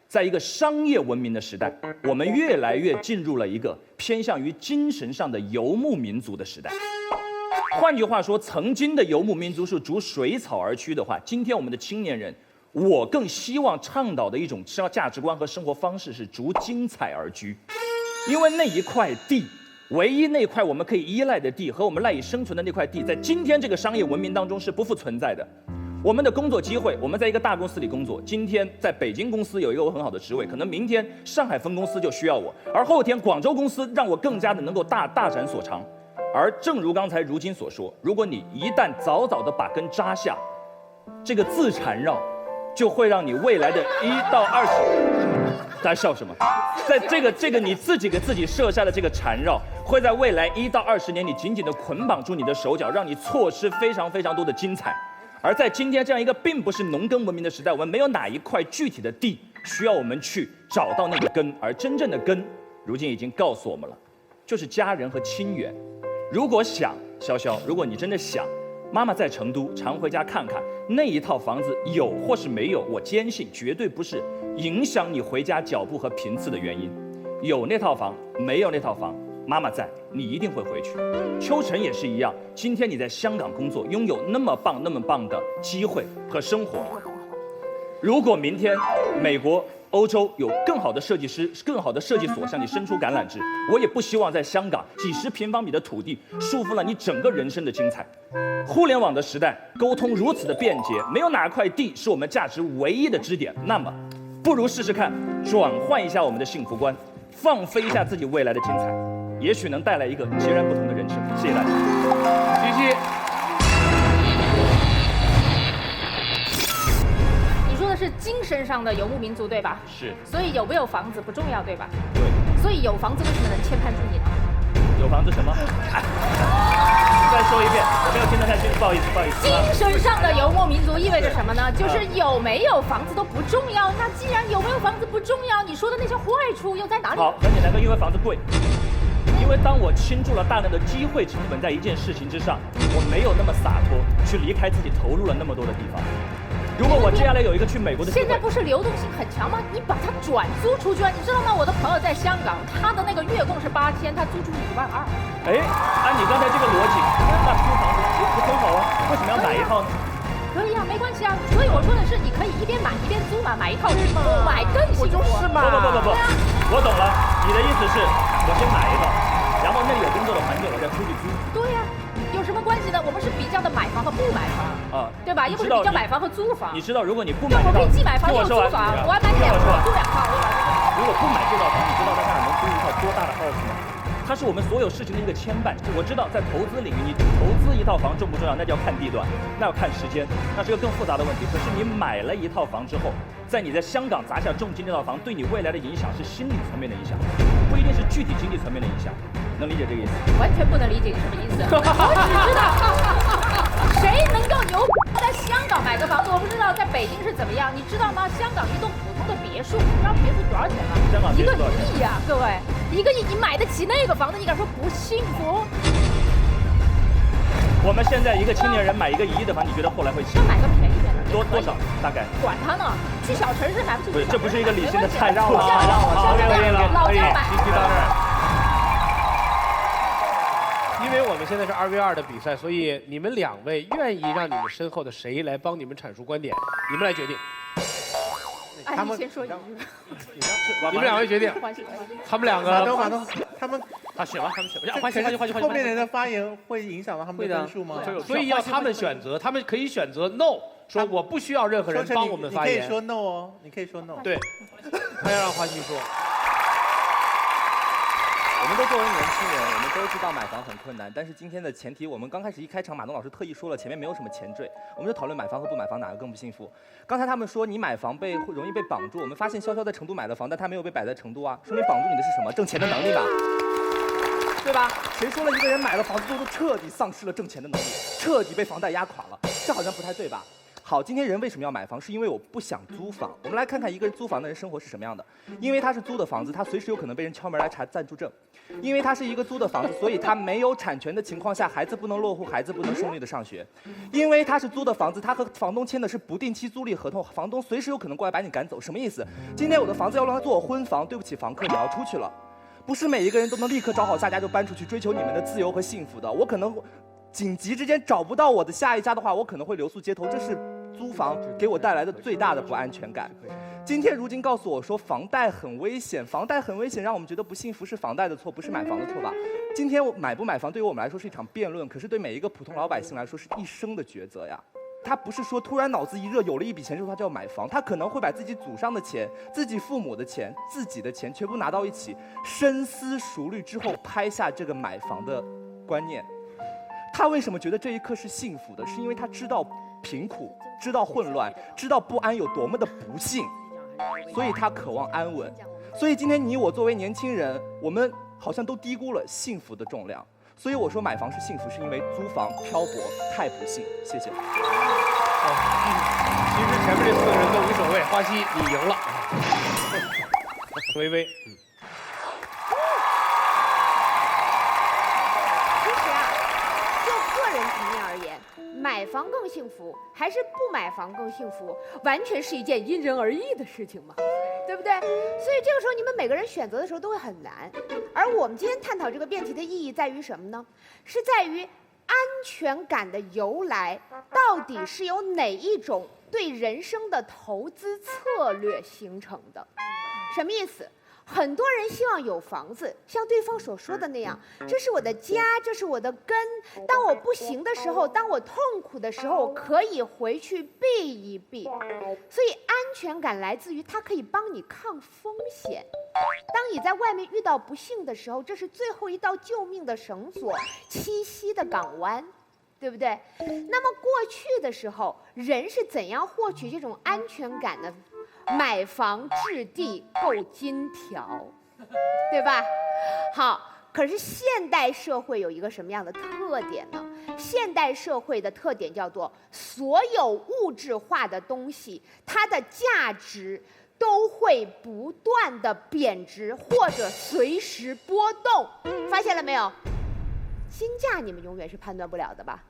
S12: 在一个商业文明的时代，我们越来越进入了一个偏向于精神上的游牧民族的时代。换句话说，曾经的游牧民族是逐水草而居的话，今天我们的青年人，我更希望倡导的一种价值观和生活方式是逐精彩而居。因为那一块地，唯一那块我们可以依赖的地和我们赖以生存的那块地，在今天这个商业文明当中是不复存在的。我们的工作机会，我们在一个大公司里工作，今天在北京公司有一个我很好的职位，可能明天上海分公司就需要我，而后天广州公司让我更加的能够大展所长。而正如刚才如今所说，如果你一旦早早的把根扎下，这个自缠绕就会让你未来的1到20，在笑什么？在这个你自己给自己设下的这个缠绕，会在未来1到20年，你紧紧的捆绑住你的手脚，让你错失非常多的精彩。而在今天这样一个并不是农耕文明的时代，我们没有哪一块具体的地需要我们去找到那个根，而真正的根，如今已经告诉我们了，就是家人和亲缘。如果想，潇潇，如果你真的想，妈妈在成都，常回家看看，那一套房子有或是没有，我坚信绝对不是影响你回家脚步和频次的原因。有那套房，没有那套房，妈妈在，你一定会回去。秋晨也是一样，今天你在香港工作，拥有那么棒的机会和生活。如果明天美国、欧洲有更好的设计师、更好的设计所向你伸出橄榄枝，我也不希望在香港几10平方米的土地束缚了你整个人生的精彩。互联网的时代，沟通如此的便捷，没有哪块地是我们价值唯一的支点。那么，不如试试看，转换一下我们的幸福观，放飞一下自己未来的精彩，也许能带来一个截然不同的人生。谢谢大家。
S2: 继续。
S11: 是精神上的游牧民族，对吧？
S12: 是。
S11: 所以有没有房子不重要，对吧？
S12: 对。
S11: 所以有房子为什么能牵绊住你呢？
S12: 有房子什么？再说一遍，我没有听得太清楚，不好意思。
S11: 精神上的游牧民族意味着什么呢？就是有没有房子都不重要。那既然有没有房子不重要，你说的那些坏处又在哪里？
S12: 好，很简单，因为房子贵。因为当我倾注了大量的机会成本在一件事情之上，我没有那么洒脱去离开自己投入了那么多的地方。如果我接下来有一个去美国的机会，
S11: 现在不是流动性很强吗？你把它转租出去啊！你知道吗？我的朋友在香港，他的那个月供是8000，他租出去12000。
S12: 哎，按你刚才这个逻辑，那租房子不很好啊？为什么要买一套呢？
S11: 可以啊，没关系啊。所以我说的是，你可以一边买一边租嘛，买一套不买更幸福。
S2: 我就是嘛。
S12: 不，我懂了，你的意思是，我先买一套，然后那里有工作的环境，我再出去租。
S11: 对呀。有什么关系呢？我们是比较的买房和不买房啊，对吧？又不是比较买房和租房。
S12: 你知道，如果你不买，
S11: 我可以既买房又租房，我还买2套租2套。
S12: 如果不买这套房，你知道在那儿能租一套多大的 house 吗？它是我们所有事情的一个牵绊。我知道在投资领域，你投资一套房重不重要？那就要看地段，那要看时间，那是个更复杂的问题。可是你买了一套房之后，在你在香港砸下重金那套房，对你未来的影响是心理层面的影响，不一定是具体经济层面的影响。能理解这个意思？
S11: 完全不能理解你什么意思。我只知道谁能够牛在香港买个房子，我不知道在北京是怎么样，你知道吗？香港一栋普通的别墅，你知道别墅多少钱吗？1个亿呀，各位，1个亿你买得起那个房子，你敢说不幸福？
S12: 我们现在一个青年人买1个1亿的房，你觉得后来会起？
S11: 那买个便宜点的。
S12: 多少？大概？
S11: 管他呢，去小城市买不起。
S12: 不是，这不是一个理性的态度。
S2: 让我，
S11: 老家买。
S2: 继续到这儿。因为我们现在是2v2的比赛，所以你们2位愿意让你们身后的谁来帮你们阐述观点，你们来决定。
S11: 哎，你先说一句。
S2: 你们2位决定。他们2个。
S1: 马东，他们
S2: 选吧，他们选吧。
S1: 换戏。后面人的发言会影响到他们的分数吗？
S2: 所以要他们选择，他们可以选择 no， 说我不需要任何人帮我们发言。
S1: 你可以说 no 哦，你可以说 no。
S2: 对，他要让华西说。
S7: 我们都作为年轻人，我们都知道买房很困难，但是今天的前提，我们刚开始一开场，马东老师特意说了，前面没有什么前缀，我们就讨论买房和不买房哪个更不幸福。刚才他们说你买房容易被绑住，我们发现潇潇在成都买了房，但他没有被摆在成都啊，说明绑住你的是什么？挣钱的能力吧，对吧？谁说了一个人买了房子之后就彻底丧失了挣钱的能力，彻底被房贷压垮了？这好像不太对吧？好，今天人为什么要买房？是因为我不想租房。我们来看看一个人租房的人生活是什么样的。因为他是租的房子，他随时有可能被人敲门来查暂住证。因为他是一个租的房子，所以他没有产权的情况下，孩子不能落户，孩子不能顺利的上学。因为他是租的房子，他和房东签的是不定期租赁合同，房东随时有可能过来把你赶走。什么意思？今天我的房子要让他做我婚房，对不起房客，你要出去了。不是每一个人都能立刻找好下家就搬出去追求你们的自由和幸福的。我可能紧急之间找不到我的下一家的话，我可能会留宿街头，这是租房给我带来的最大的不安全感。今天如今告诉我说房贷很危险，房贷很危险，让我们觉得不幸福是房贷的错，不是买房的错吧？今天买不买房对于我们来说是一场辩论，可是对每一个普通老百姓来说是一生的抉择呀。他不是说突然脑子一热有了一笔钱之后他就要买房，他可能会把自己祖上的钱、自己父母的钱、自己的钱全部拿到一起，深思熟虑之后拍下这个买房的观念。他为什么觉得这一刻是幸福的？是因为他知道贫苦，知道混乱，知道不安有多么的不幸，所以他渴望安稳。所以今天你我作为年轻人，我们好像都低估了幸福的重量。所以我说买房是幸福，是因为租房漂泊太不幸。谢谢。
S2: 其实前面这4个人都无所谓，花溪你赢了。微微，
S13: 其实啊，就个人层面而言，买房更幸福还是不买房更幸福，完全是一件因人而异的事情嘛，对不对？所以这个时候你们每个人选择的时候都会很难。而我们今天探讨这个辩题的意义在于什么呢？是在于安全感的由来到底是由哪一种对人生的投资策略形成的？什么意思？很多人希望有房子，像对方所说的那样，这是我的家，这是我的根。当我不行的时候，当我痛苦的时候，我可以回去避一避。所以安全感来自于它可以帮你抗风险。当你在外面遇到不幸的时候，这是最后一道救命的绳索，栖息的港湾，对不对？那么过去的时候，人是怎样获取这种安全感呢？买房置地购金条，对吧？好，可是现代社会有一个什么样的特点呢？现代社会的特点叫做所有物质化的东西，它的价值都会不断的贬值或者随时波动。发现了没有？金价你们永远是判断不了的吧？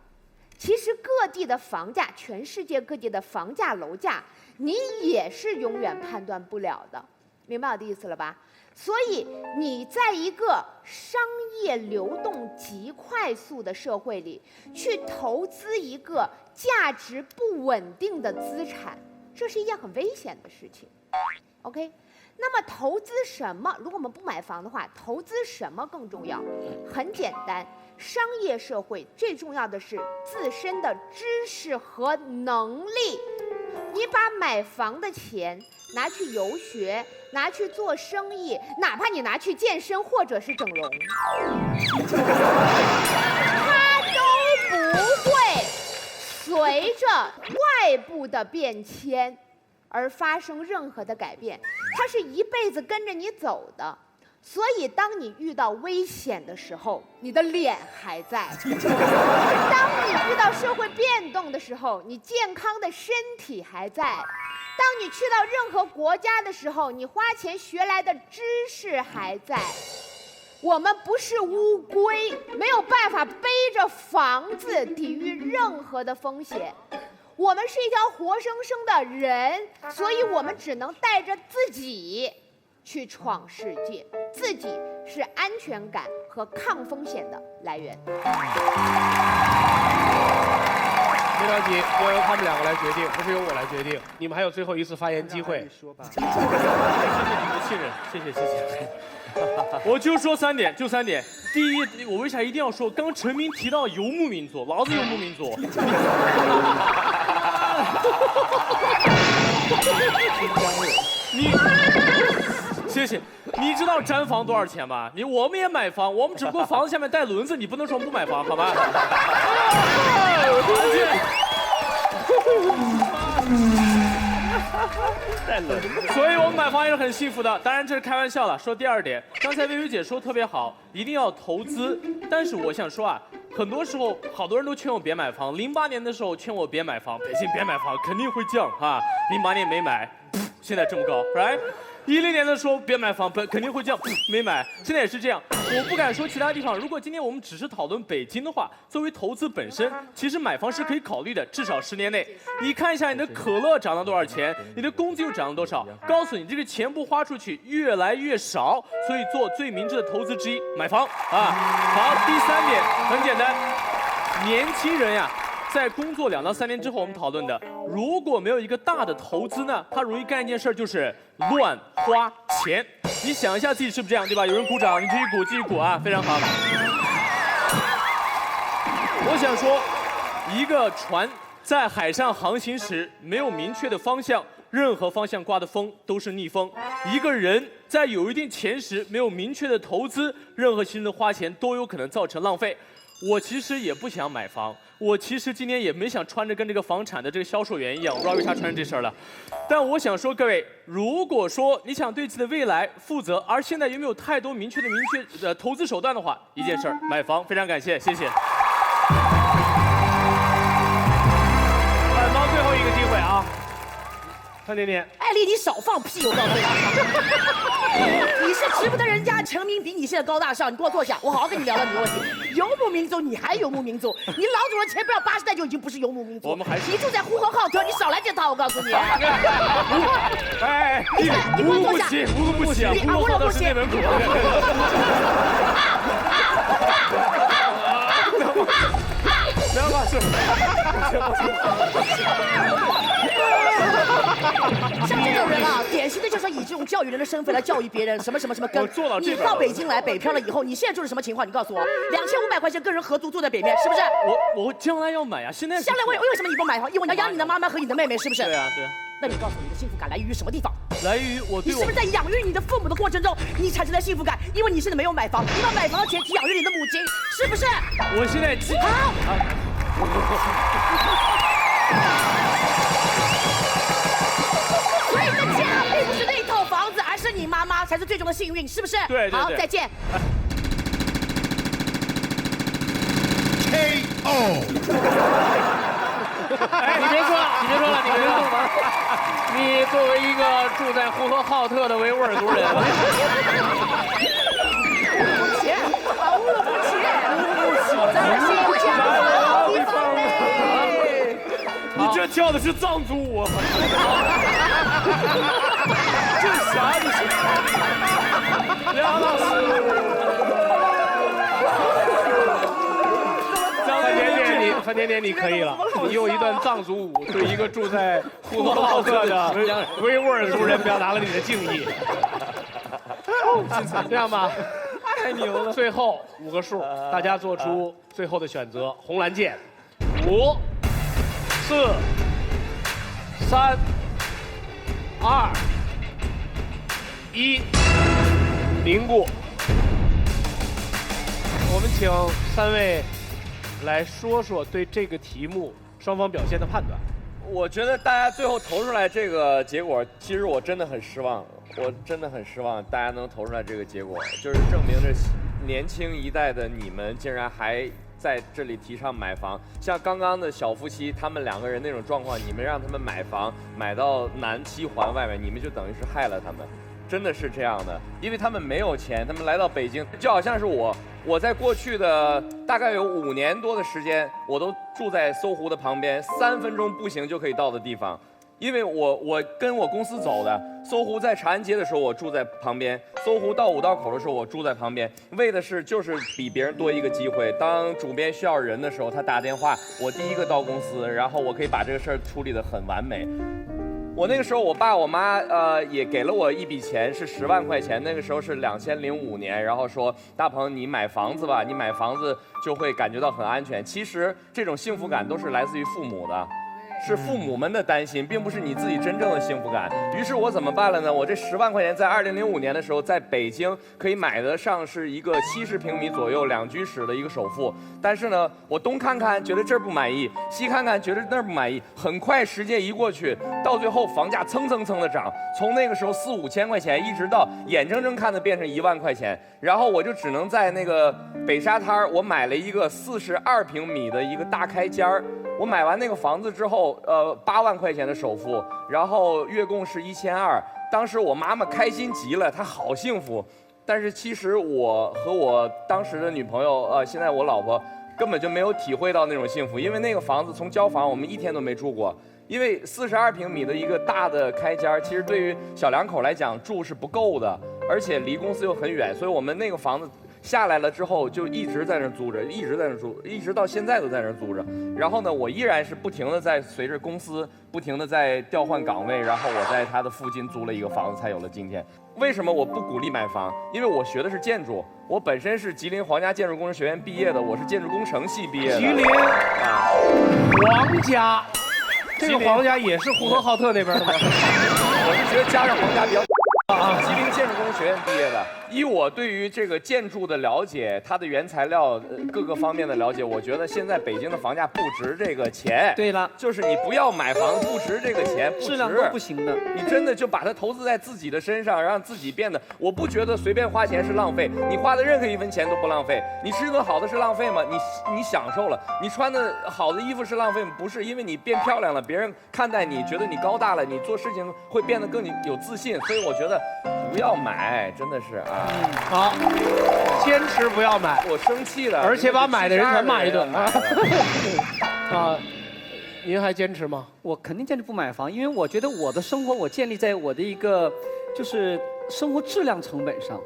S13: 其实各地的房价，全世界各地的房价楼价，你也是永远判断不了的，明白我的意思了吧？所以你在一个商业流动极快速的社会里，去投资一个价值不稳定的资产，这是一件很危险的事情。OK， 那么投资什么？如果我们不买房的话，投资什么更重要？很简单。商业社会最重要的是自身的知识和能力。你把买房的钱拿去游学，拿去做生意，哪怕你拿去健身或者是整容，它都不会随着外部的变迁而发生任何的改变，它是一辈子跟着你走的。所以，当你遇到危险的时候，你的脸还在；当你遇到社会变动的时候，你健康的身体还在；当你去到任何国家的时候，你花钱学来的知识还在。我们不是乌龟，没有办法背着房子抵御任何的风险。我们是一条活生生的人，所以我们只能带着自己去闯世界，自己是安全感和抗风险的来源。
S2: 没着急，要由他们2个来决定，不是由我来决定。你们还有最后一次发言机会。
S14: 说吧。谢谢你的信任，谢谢。我就说3点，就3点。第一，我为啥一定要说？刚陈明提到游牧民族，老子游牧民族。谢谢。你知道毡房多少钱吗？我们也买房，我们只不过房子下面带轮子，你不能说不买房，好吧？
S12: 太冷了。
S14: 所以我们买房也是很幸福的。当然这是开玩笑了。说第二点，刚才薇薇姐说特别好，一定要投资。但是我想说啊，很多时候好多人都劝我别买房。08年的时候劝我别买房，北京别买房，肯定会降啊。08年没买，现在这么高 ，right？10年的时候别买房，肯定会降，没买，现在也是这样。我不敢说其他地方。如果今天我们只是讨论北京的话，作为投资本身，其实买房是可以考虑的，至少10年内。你看一下你的可乐涨了多少钱，你的工资又涨了多少，告诉你这个钱不花出去越来越少，所以做最明智的投资之一，买房啊。好，第3点很简单，年轻人呀。在工作2到3年之后，我们讨论的，如果没有一个大的投资呢，他容易干一件事儿，就是乱花钱。你想一下自己是不是这样，对吧？有人鼓掌，你继续鼓，继续鼓啊，非常好。我想说，一个船在海上航行时没有明确的方向，任何方向刮的风都是逆风。一个人在有一定钱时没有明确的投资，任何形式的花钱都有可能造成浪费。我其实也不想买房，我其实今天也没想穿着跟这个房产的这个销售员一样，我不知道为啥穿成这身了。但我想说，各位，如果说你想对自己的未来负责，而现在又没有太多明确的投资手段的话，一件事儿，买房。非常感谢，谢谢。
S2: 本到最后一个机会啊，范甜甜。
S15: 艾丽，你少放屁！我告诉你，你是值不得人家成名比你现在高大上。你给我坐下，我好好跟你聊聊你的问题。游牧民族，你还游牧民族？你老祖宗前不了80代就已经不是游牧民族。
S14: 我们还是
S15: 你住在呼和浩特，你少来这套！我告诉你。
S14: 哎，
S15: 你给我坐下。
S14: 无故不起，呼和浩特是内蒙古。不要骂是。
S15: 像这种人啊，典型的就是以这种教育人的身份来教育别人，什么跟。
S14: 我做到这个。
S15: 你到北京来，北漂了以后，你现在住的什么情况？你告诉我，2500块钱跟人合租住在北面，是不是？
S14: 我将来要买啊，现在。
S15: 将来为什么你不买？因为你要养你的妈妈和你的妹妹，是不是？
S14: 对啊，对。
S15: 那你告诉我，你的幸福感来源于什么地方？
S14: 来源于我对我。
S15: 你是不是在养育你的父母的过程中，你产生了幸福感？因为你现在没有买房，你把买房的钱去养育你的母亲，是不是？
S14: 我现在
S15: 好。所以这家并不是那一套房子，而是你妈妈才是最终的幸运，是不是？
S14: 对。
S15: 好，再见。
S16: KO。
S2: 哎，你别说了，你作为一个住在呼和浩特的维吾尔族人，
S15: 不起，咱们新疆地方嘞。
S14: 你这跳的是藏族舞，这啥意思？梁老师。
S2: 范甜甜，你可以了。你用一段藏族舞对一个住在呼和浩特的维吾尔族人表达了你的敬意。这样吧，太牛了。最后5个数，大家做出最后的选择。红蓝键，5、4、3、2、1，凝固。我们请3位。来说说对这个题目双方表现的判断。
S4: 我觉得大家最后投出来这个结果，其实我真的很失望，大家能投出来这个结果，就是证明着年轻一代的你们竟然还在这里提倡买房。像刚刚的小夫妻，他们2个人那种状况，你们让他们买房买到南7环外面，你们就等于是害了他们。真的是这样的，因为他们没有钱，他们来到北京，就好像是我在过去的大概有5年多的时间，我都住在搜狐的旁边，3分钟步行就可以到的地方。因为我跟我公司走的，搜狐在长安街的时候我住在旁边，搜狐到5道口的时候我住在旁边，为的是就是比别人多一个机会。当主编需要人的时候，他打电话，我第一个到公司，然后我可以把这个事儿处理得很完美。我那个时候，我爸我妈也给了我一笔钱，是10万块钱。那个时候是2005年，然后说大鹏你买房子吧，你买房子就会感觉到很安全。其实这种幸福感都是来自于父母的，是父母们的担心，并不是你自己真正的幸福感。于是我怎么办了呢？我这10万块钱在2005年的时候，在北京可以买得上是一个70平米左右2居室的一个首付。但是呢，我东看看觉得这儿不满意，西看看觉得那儿不满意。很快时间一过去，到最后房价蹭的涨，从那个时候4、5千块钱，一直到眼睁睁看着变成1万块钱。然后我就只能在那个北沙滩，我买了一个42平米的一个大开间儿。我买完那个房子之后，8万块钱的首付，然后月供是1200。当时我妈妈开心极了，她好幸福。但是其实我和我当时的女朋友，现在我老婆，根本就没有体会到那种幸福，因为那个房子从交房我们1天都没住过。因为42平米的一个大的开间，其实对于小两口来讲住是不够的，而且离公司又很远，所以我们那个房子下来了之后就一直在那租着，一直在那住，一直到现在都在那租着。然后呢，我依然是不停的在随着公司不停的在调换岗位，然后我在它的附近租了一个房子，才有了今天。为什么我不鼓励买房？因为我学的是建筑，我本身是吉林皇家建筑工程学院毕业的，我是建筑工程系毕业的。
S2: 吉林皇家，这个皇家也是呼和浩特那边的吗？
S4: 我是觉得加上皇家比较。吉林建筑工程学院毕业的。以我对于这个建筑的了解，它的原材料各个方面的了解，我觉得现在北京的房价不值这个钱。
S3: 对了，
S4: 就是你不要买房不值这个钱，不值，
S3: 质量都不行的。
S4: 你真的就把它投资在自己的身上，让自己变得。我不觉得随便花钱是浪费，你花的任何1分钱都不浪费。你吃顿好的是浪费吗？你享受了，你穿的好的衣服是浪费吗？不是，因为你变漂亮了，别人看待你觉得你高大了，你做事情会变得更有自信。所以我觉得不要买，真的是啊。
S2: 好，坚持不要买。
S4: 我生气了，
S2: 而且把买的人全骂一顿啊！您还坚持吗？
S3: 我肯定坚持不买房，因为我觉得我的生活我建立在我的一个就是生活质量成本上。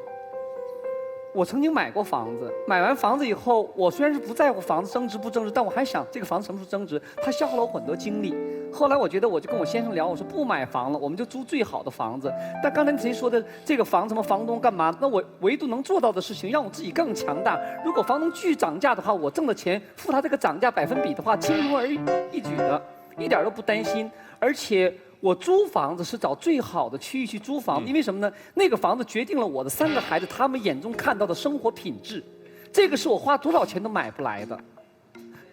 S3: 我曾经买过房子，买完房子以后，我虽然是不在乎房子增值不增值，但我还想这个房子什么时候增值，它消耗了我很多精力。后来我觉得，我就跟我先生聊，我说不买房了，我们就租最好的房子。但刚才谁说的这个房子什么房东干嘛？那我唯独能做到的事情，让我自己更强大。如果房东继续涨价的话，我挣的钱付他这个涨价百分比的话，轻松而易举的，一点都不担心。而且我租房子是找最好的区域去租房，因为什么呢？那个房子决定了我的3个孩子他们眼中看到的生活品质，这个是我花多少钱都买不来的。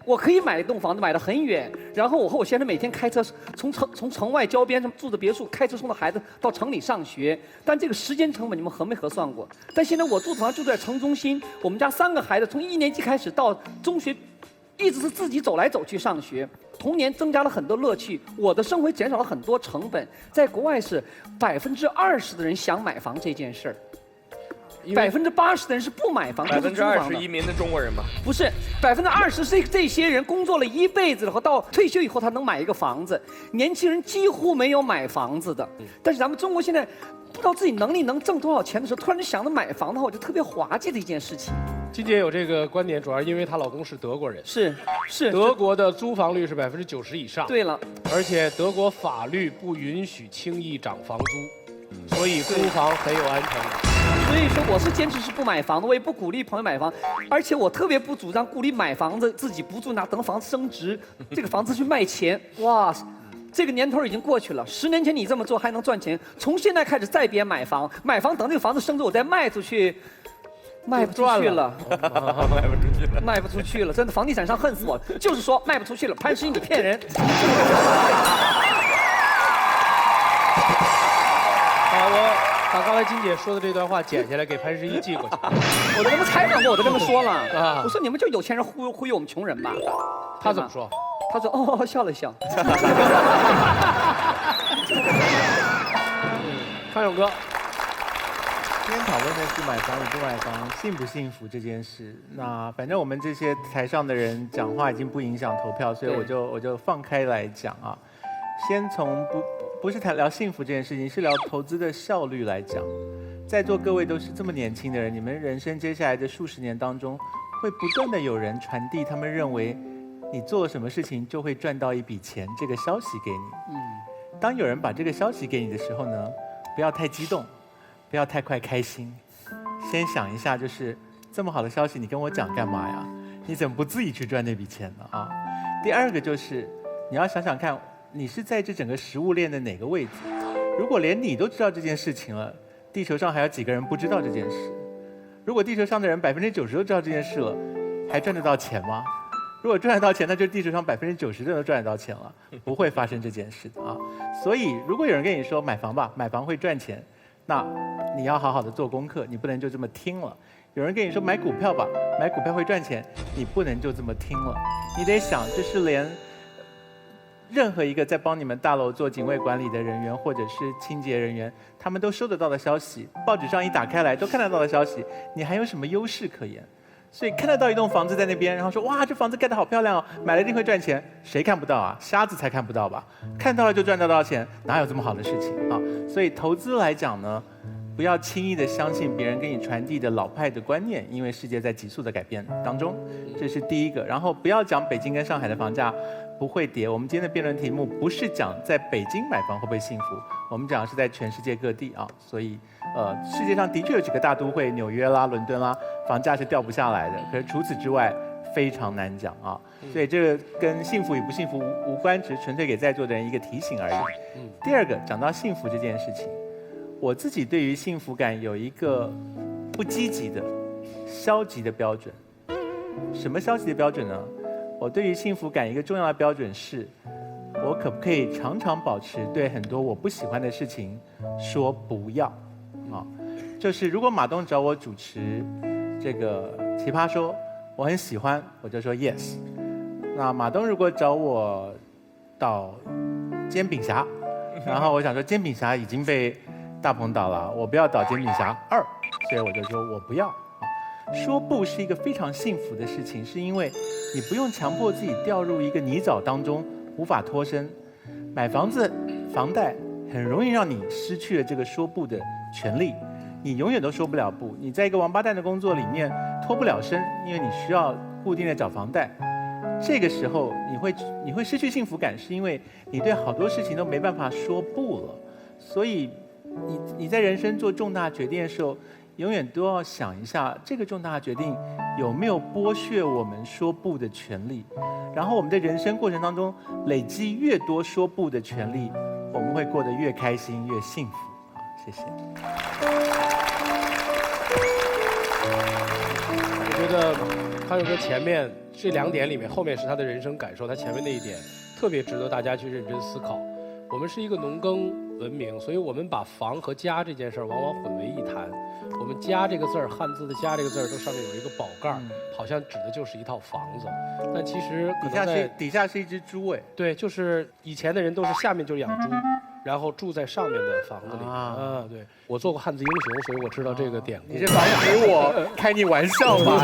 S3: 我可以买一栋房子，买得很远，然后我和我先生每天开车从城外郊边上住的别墅，开车送着孩子到城里上学，但这个时间成本你们核没核算过？但现在我住的房就在城中心，我们家3个孩子从1年级开始到中学，一直是自己走来走去上学，童年增加了很多乐趣，我的生活减少了很多成本。在国外是20%的人想买房这件事儿。80%的人是不买房
S4: ，20%是移民的中国人吗？
S3: 不是，20%是这些人工作了一辈子，然后到退休以后他能买一个房子。年轻人几乎没有买房子的。但是咱们中国现在不知道自己能力能挣多少钱的时候，突然就想着买房的话，我就特别滑稽的一件事情。
S2: 金姐有这个观点，主要因为她老公是德国人。
S3: 是，
S2: 德国的租房率是90%以上。
S3: 对了，
S2: 而且德国法律不允许轻易涨房租，所以租房很有安全感。
S3: 所以说我是坚持是不买房的，我也不鼓励朋友买房，而且我特别不主张鼓励买房子自己不住，等房子升值，这个房子去卖钱。哇，这个年头已经过去了，10年前你这么做还能赚钱，从现在开始再别买房，买房等这个房子升值我再卖出去。卖不出去了，卖不出去了，真的，房地产商恨死我了，就是说卖不出去了，潘石屹你骗人。
S2: 好，我把刚才金姐说的这段话剪下来给潘石屹寄过去。
S3: 我都跟他们采访过，我都跟他们说了啊，我说你们就有钱人忽悠我们穷人吧。
S2: 他怎么说？
S3: 他说哦，笑了笑。
S2: 康永哥。
S1: 今天讨论的是买房与不买房，幸不幸福这件事。那反正我们这些台上的人讲话已经不影响投票，所以我就放开来讲啊。先从不是聊幸福这件事情，是聊投资的效率来讲。在座各位都是这么年轻的人，你们人生接下来的数十年当中，会不断的有人传递他们认为你做什么事情就会赚到一笔钱这个消息给你。当有人把这个消息给你的时候呢，不要太激动。不要太快开心，先想一下，就是这么好的消息，你跟我讲干嘛呀？你怎么不自己去赚那笔钱呢？啊？第二个就是你要想想看，你是在这整个食物链的哪个位置？如果连你都知道这件事情了，地球上还有几个人不知道这件事？如果地球上的人90%都知道这件事了，还赚得到钱吗？如果赚得到钱，那就地球上90%的都赚得到钱了，不会发生这件事的啊。所以，如果有人跟你说买房吧，买房会赚钱，那你要好好的做功课，你不能就这么听了。有人跟你说买股票吧，买股票会赚钱，你不能就这么听了，你得想，这是连任何一个在帮你们大楼做警卫管理的人员或者是清洁人员，他们都收得到的消息，报纸上一打开来都看得到的消息，你还有什么优势可言？所以看得到一栋房子在那边，然后说哇，这房子盖得好漂亮哦，买了一定会赚钱，谁看不到啊？瞎子才看不到吧？看到了就赚得到钱，哪有这么好的事情啊？所以投资来讲呢，不要轻易的相信别人给你传递的老派的观念，因为世界在急速的改变当中，这是第一个。然后不要讲北京跟上海的房价不会跌。我们今天的辩论题目不是讲在北京买房会不会幸福，我们讲的是在全世界各地啊。所以世界上的确有几个大都会，纽约啦、伦敦啦，房价是掉不下来的。可是除此之外，非常难讲啊。所以这个跟幸福与不幸福无关，只是纯粹给在座的人一个提醒而已。第二个，讲到幸福这件事情。我自己对于幸福感有一个不积极的、消极的标准。什么消极的标准呢？我对于幸福感一个重要的标准是，我可不可以常常保持对很多我不喜欢的事情说不要？啊，就是如果马东找我主持这个奇葩说，我很喜欢，我就说 yes。那马东如果找我导煎饼侠，然后我想说煎饼侠已经被大鹏导了，我不要导煎饼侠2，所以我就说我不要。说不是一个非常幸福的事情，是因为你不用强迫自己掉入一个泥沼当中无法脱身。买房子、房贷很容易让你失去了这个说不的权利，你永远都说不了不。你在一个王八蛋的工作里面脱不了身，因为你需要固定的找房贷。这个时候你会失去幸福感，是因为你对好多事情都没办法说不了。所以你在人生做重大决定的时候，永远都要想一下，这个重大决定有没有剥削我们说不的权利。然后我们的人生过程当中累积越多说不的权利，我们会过得越开心越幸福。好，谢谢。
S2: 我觉得康永哥前面这2点里面，后面是他的人生感受，他前面那一点特别值得大家去认真思考。我们是一个农耕文明，所以我们把房和家这件事儿往往混为一谈。我们家这个字儿，汉字的家这个字儿，都上面有一个宝盖儿，好像指的就是一套房子。但其实
S1: 底下是一只猪哎。
S2: 对，就是以前的人都是下面就养猪，然后住在上面的房子里。啊，对，我做过汉字英雄，所以我知道这个典故。
S1: 你是反给我开你玩笑吧？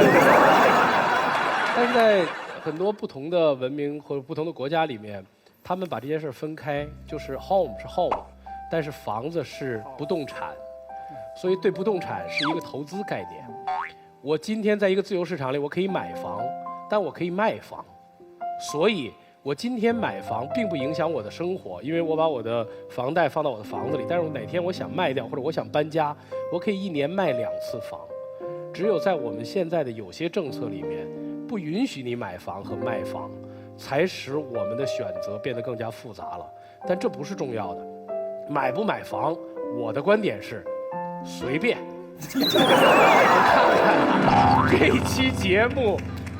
S2: 但是在很多不同的文明或者不同的国家里面，他们把这件事分开，就是 home 是 home， 但是房子是不动产，所以对不动产是一个投资概念。我今天在一个自由市场里，我可以买房，但我可以卖房，所以我今天买房并不影响我的生活，因为我把我的房贷放到我的房子里，但是我哪天我想卖掉或者我想搬家，我可以1年卖2次房。只有在我们现在的有些政策里面，不允许你买房和卖房，才使我们的选择变得更加复杂了。但这不是重要的，买不买房，我的观点是随便。看看这期节目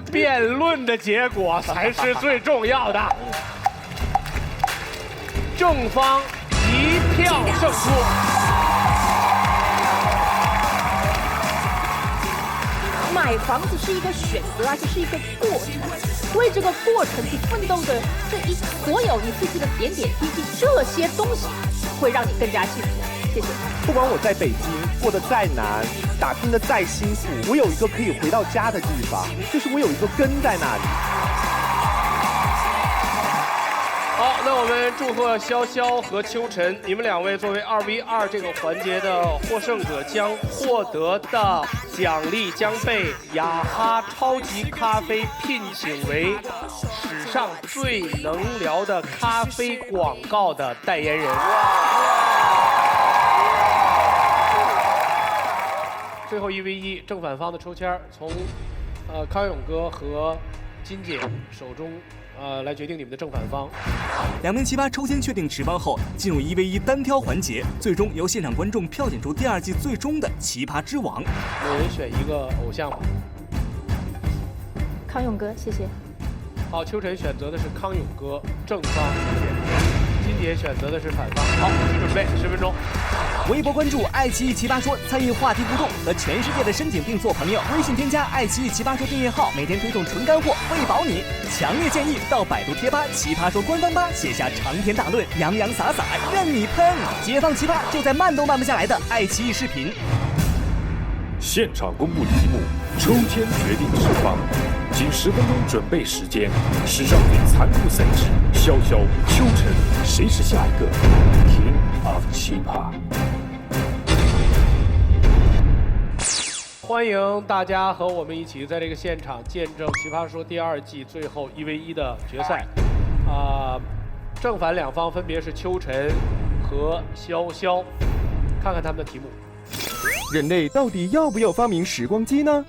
S2: 辩论的结果才是最重要的，正方1票胜出。
S11: 买房子是一个选择，而且是一个过程。为这个过程去奋斗的所有你付出的点点滴滴，这些东西会让你更加幸福。谢谢。
S9: 不管我在北京过得再难，打拼得再辛苦，我有一个可以回到家的地方，就是我有一个根在那里。
S2: 好，那我们祝贺潇潇和秋晨，你们2位作为2v2这个环节的获胜者，将获得的奖励将被雅哈超级咖啡聘请为史上最能聊的咖啡广告的代言人。最后1v1正反方的抽签，从康永哥和金姐手中来决定你们的正反方。
S8: 2名奇葩抽签确定持方后，进入1v1单挑环节，最终由现场观众票选出第2季最终的奇葩之王。
S2: 每人选一个偶像吧。
S11: 康永哥，谢谢。
S2: 好，秋晨选择的是康永哥，正方，谢谢。金姐选择的是反方。好，准备10分钟。
S8: 微博关注爱奇艺奇葩说，参与话题互动，和全世界的深井并做朋友。微信添加爱奇艺奇葩说订阅号，每天推送纯干货，喂饱你。强烈建议到百度贴吧奇葩说官方吧写下长篇大论，洋洋洒洒任你喷。解放奇葩就在慢都慢不下来的爱奇艺视频。
S16: 现场公布题目，抽签决定持方，仅10分钟准备时间。史上最残酷赛制，潇潇、秋晨，谁是下一个 King of 奇葩？
S2: 欢迎大家和我们一起在这个现场见证《奇葩说》第2季最后1v1的决赛。正反两方分别是秋晨和潇潇，看看他们的题目。
S17: 人类到底要不要发明时光机呢？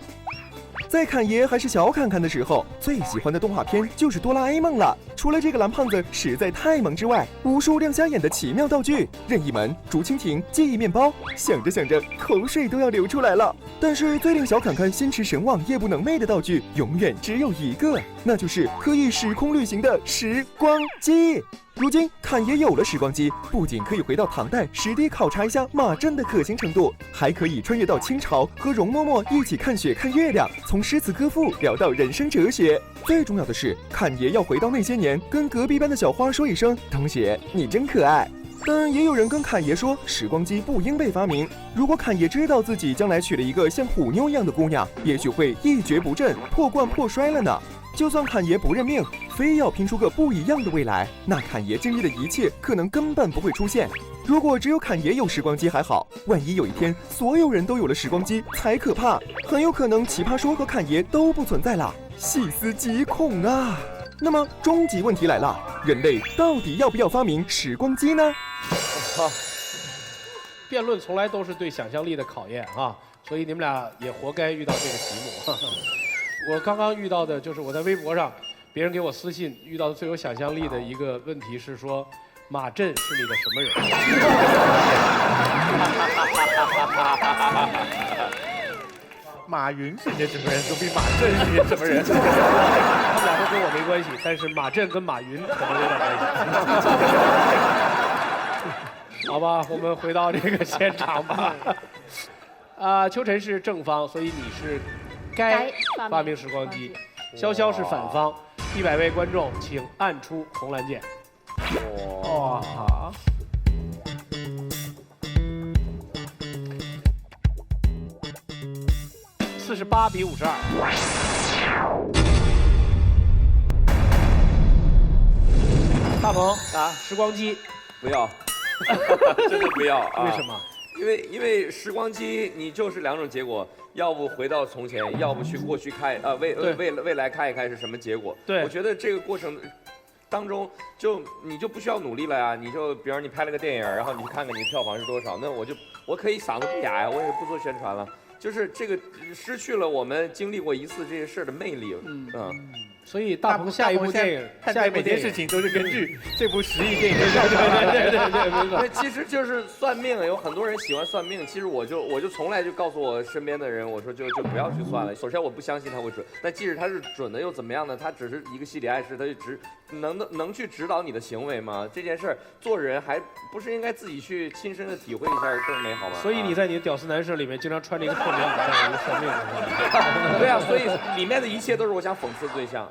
S17: 在侃爷还是小侃侃的时候，最喜欢的动画片就是哆啦 A 梦了。除了这个蓝胖子实在太萌之外，无数亮瞎眼的奇妙道具，任意门、竹蜻蜓、记忆面包，想着想着口水都要流出来了。但是最令小侃侃心驰神往、夜不能寐的道具，永远只有一个，那就是可以时空旅行的时光机。如今侃爷有了时光机，不仅可以回到唐代实地考察一下马震的可行程度，还可以穿越到清朝和容嬷嬷一起看雪看月亮，从诗词歌赋聊到人生哲学。最重要的是，侃爷要回到那些年，跟隔壁班的小花说一声同学你真可爱。但也有人跟侃爷说，时光机不应被发明。如果侃爷知道自己将来娶了一个像虎妞一样的姑娘，也许会一蹶不振，破罐破摔了呢。就算侃爷不认命，非要拼出个不一样的未来，那侃爷经历的一切可能根本不会出现。如果只有侃爷有时光机还好，万一有一天所有人都有了时光机才可怕，很有可能奇葩说和侃爷都不存在了，细思极恐啊！那么终极问题来了，人类到底要不要发明时光机呢？
S2: 辩论从来都是对想象力的考验啊，所以你们俩也活该遇到这个题目。我刚刚遇到的就是我在微博上，别人给我私信遇到的最有想象力的一个问题是说，马震是你的什么人？
S1: 马云是你的什么人？总比马震是你的什么人？
S2: 他们俩都跟我没关系，但是马震跟马云可能有点关系。好吧，我们回到这个现场吧。秋晨是正方，所以你是该发明时光机。潇潇是反方，100位观众请按出红蓝键。
S1: 哇！
S2: 48比52。大鹏啊，时光机
S4: 不要，真的不要啊！
S2: 为什么？
S4: 因为时光机你就是2种结果，要不回到从前，要不去过去看未来看一看是什么结果。
S2: 对，
S4: 我觉得这个过程当中你就不需要努力了呀，你就比如你拍了个电影，然后你去看看你的票房是多少，那我可以嗓子不哑呀，我也不做宣传了。 就是这个失去了我们经历过一次这些事的魅力，
S2: 所以大鹏下一部电影，
S1: 下一部每件事情都是根据这部10亿电影的
S4: 对，其实就是算命，有很多人喜欢算命，其实我就从来就告诉我身边的人，我说就不要去算了。首先我不相信它会准，但即使它是准的又怎么样呢？它只是一个心理暗示，它就能去指导你的行为吗？这件事儿做人还不是应该自己去亲身的体会一下更美好吗？
S2: 所以你在你的屌丝男社里面经常穿着一个破棉袄在一个算命的。
S4: 对啊，所以里面的一切都是我想讽刺的对象。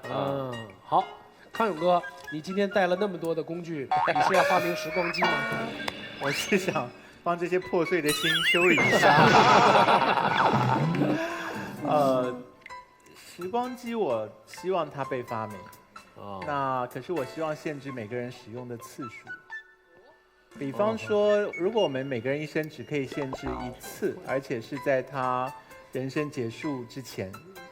S2: 好，康永哥，你今天带了那么多的工具，你是要发明时光机吗？
S1: 我是想帮这些破碎的心修理一下。时光机我希望它被发明，那可是我希望限制每个人使用的次数。比方说，如果我们每个人一生只可以限制1次，而且是在他人生结束之前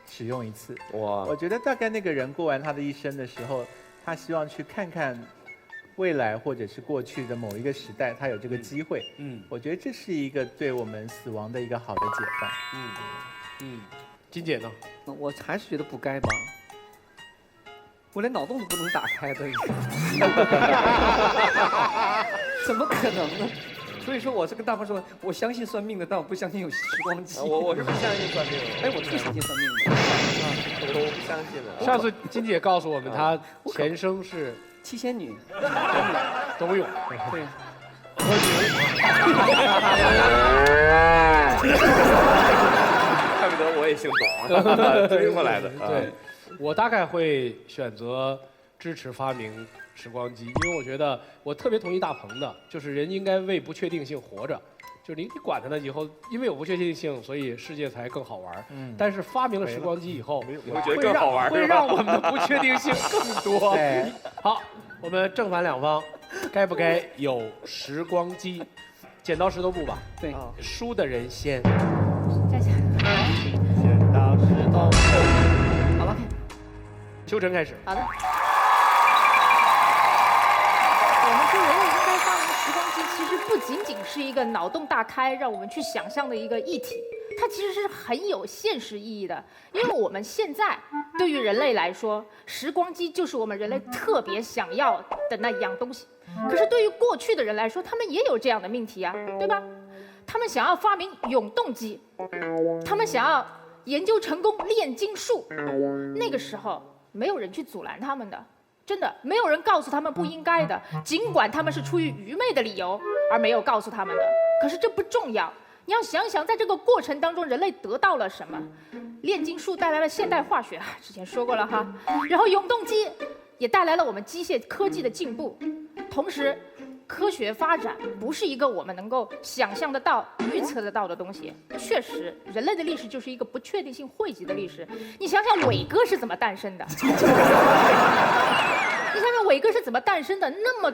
S1: 使用1次，我觉得大概那个人过完他的一生的时候，他希望去看看未来或者是过去的某一个时代，他有这个机会。我觉得这是一个对我们死亡的一个好的解放。
S2: 金姐呢？
S3: 我还是觉得不该吧。我连脑洞都不能打开的，怎么可能呢？所以说，我是跟大鹏说，我相信算命的，但我不相信有时光机。
S4: 我是不相信算命的。
S3: 哎，我特相信算命的。
S4: 我不相信的。
S2: 上次金姐告诉我们，她前生是
S3: 七仙女，
S2: 都有。
S3: 对。
S4: 怪不得我也姓董，追过来的。
S2: 对，我大概会选择支持发明时光机，因为我觉得我特别同意大鹏的，就是人应该为不确定性活着。就是你管它呢，以后因为有不确定性，所以世界才更好玩。但是发明了时光机以后，
S4: 我觉得更好玩，
S2: 会让我们的不确定性更多。好，我们正反两方，该不该有时光机？剪刀石头布吧。
S3: 对，
S2: 输的人先。
S11: 再见。
S1: 剪刀石头布。
S11: 好了，
S2: 秋晨开始。
S11: 好的。我们说人类应该发明时光机，其实不仅仅是一个脑洞大开，让我们去想象的一个议题，它其实是很有现实意义的。因为我们现在对于人类来说，时光机就是我们人类特别想要的那一样东西。可是对于过去的人来说，他们也有这样的命题啊，对吧？他们想要发明永动机，他们想要研究成功炼金术，那个时候没有人去阻拦他们的，真的没有人告诉他们不应该的，尽管他们是出于愚昧的理由而没有告诉他们的。可是这不重要，你要想想，在这个过程当中，人类得到了什么？炼金术带来了现代化学，之前说过了哈。然后永动机也带来了我们机械科技的进步。同时，科学发展不是一个我们能够想象得到、预测得到的东西。确实，人类的历史就是一个不确定性汇集的历史。你想想，伟哥是怎么诞生的？你想想，伟哥是怎么诞生的？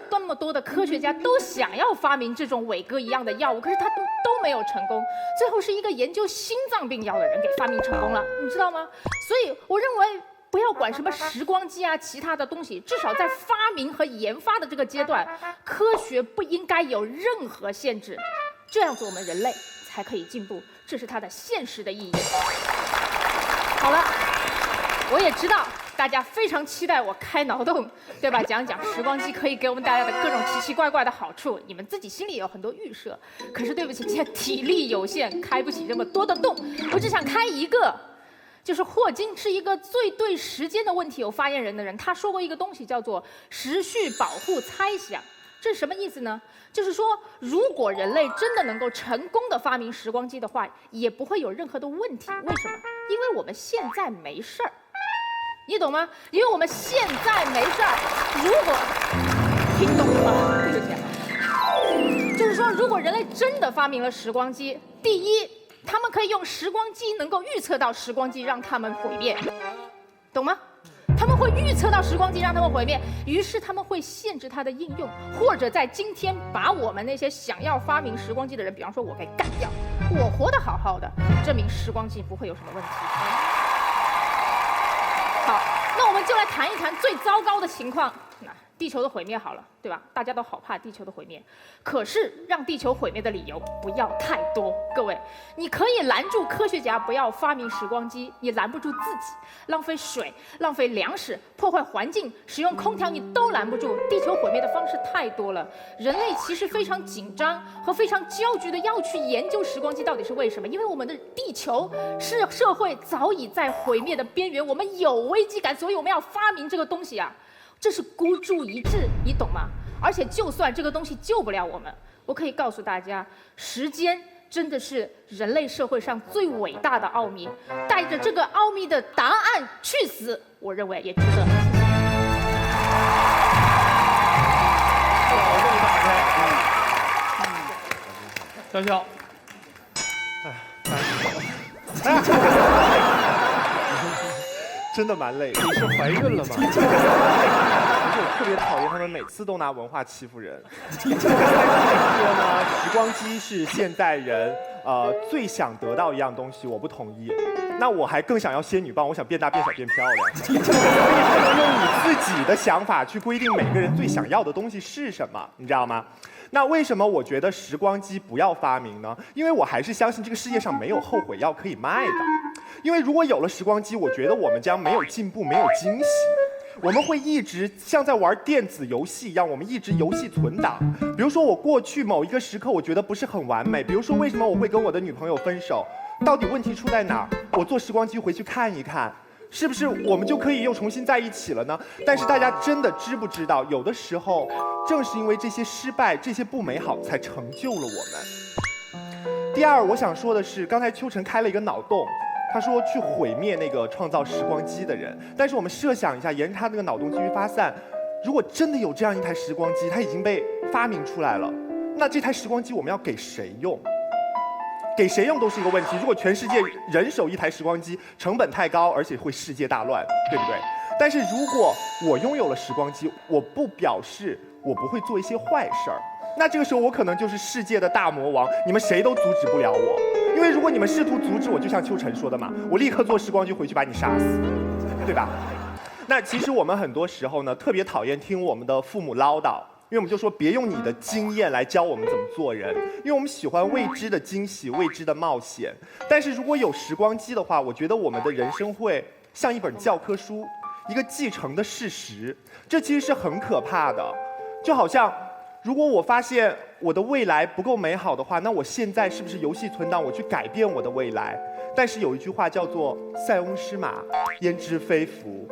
S11: 那么多的科学家都想要发明这种伟哥一样的药物，可是他都没有成功。最后是一个研究心脏病药的人给发明成功了，你知道吗？所以，我认为。不要管什么时光机啊，其他的东西，至少在发明和研发的这个阶段，科学不应该有任何限制，这样子我们人类才可以进步，这是它的现实的意义。好了，我也知道大家非常期待我开脑洞，对吧？讲讲时光机可以给我们带来的各种奇奇怪怪的好处，你们自己心里也有很多预设。可是对不起，现在体力有限，开不起这么多的洞，我只想开一个。就是霍金是一个最对时间的问题有发言人的人，他说过一个东西叫做时序保护猜想，这是什么意思呢？就是说，如果人类真的能够成功的发明时光机的话，也不会有任何的问题。为什么？因为我们现在没事儿，你懂吗？因为我们现在没事儿。如果听懂了吗？对不起，就是说，如果人类真的发明了时光机，第一。他们可以用时光机能够预测到时光机让他们毁灭，懂吗？他们会预测到时光机让他们毁灭，于是他们会限制它的应用，或者在今天把我们那些想要发明时光机的人，比方说我给干掉，我活得好好的，证明时光机不会有什么问题。好，那我们就来谈一谈最糟糕的情况。地球的毁灭好了，对吧？大家都好怕地球的毁灭，可是让地球毁灭的理由不要太多。各位，你可以拦住科学家不要发明时光机，你拦不住自己，浪费水、浪费粮食、破坏环境、使用空调，你都拦不住。地球毁灭的方式太多了，人类其实非常紧张和非常焦急的要去研究时光机到底是为什么？因为我们的地球是社会早已在毁灭的边缘，我们有危机感，所以我们要发明这个东西啊。这是孤注一掷，你懂吗？而且就算这个东西救不了我们，我可以告诉大家，时间真的是人类社会上最伟大的奥秘。带着这个奥秘的答案去死，我认为也值得。
S2: 潇潇，
S9: 真的蛮累的。
S2: 你是怀孕了吗？
S9: 我特别讨厌他们每次都拿文化欺负人。说呢，时光机是现代人最想得到一样东西，我不同意。那我还更想要仙女棒，我想变大、变小、变漂亮。所以不能用你自己的想法去规定每个人最想要的东西是什么，你知道吗？那为什么我觉得时光机不要发明呢？因为我还是相信这个世界上没有后悔药可以卖的。因为如果有了时光机，我觉得我们将没有进步，没有惊喜。我们会一直像在玩电子游戏一样，我们一直游戏存档。比如说我过去某一个时刻，我觉得不是很完美，比如说为什么我会跟我的女朋友分手，到底问题出在哪儿？我坐时光机回去看一看，是不是我们就可以又重新在一起了呢？但是大家真的知不知道，有的时候正是因为这些失败、这些不美好，才成就了我们。第二，我想说的是，刚才秋晨开了一个脑洞。他说去毁灭那个创造时光机的人，但是我们设想一下，沿着他那个脑洞继续发散，如果真的有这样一台时光机，它已经被发明出来了，那这台时光机我们要给谁用？给谁用都是一个问题。如果全世界人手一台时光机，成本太高，而且会世界大乱，对不对？但是如果我拥有了时光机，我不表示我不会做一些坏事儿，那这个时候我可能就是世界的大魔王，你们谁都阻止不了我。因为如果你们试图阻止我，就像秋晨说的嘛，我立刻坐时光机回去把你杀死，对吧？那其实我们很多时候呢，特别讨厌听我们的父母唠叨，因为我们就说别用你的经验来教我们怎么做人，因为我们喜欢未知的惊喜、未知的冒险。但是如果有时光机的话，我觉得我们的人生会像一本教科书，一个继承的事实，这其实是很可怕的。就好像如果我发现我的未来不够美好的话，那我现在是不是游戏存档，我去改变我的未来？但是有一句话叫做“塞翁失马，焉知非福”。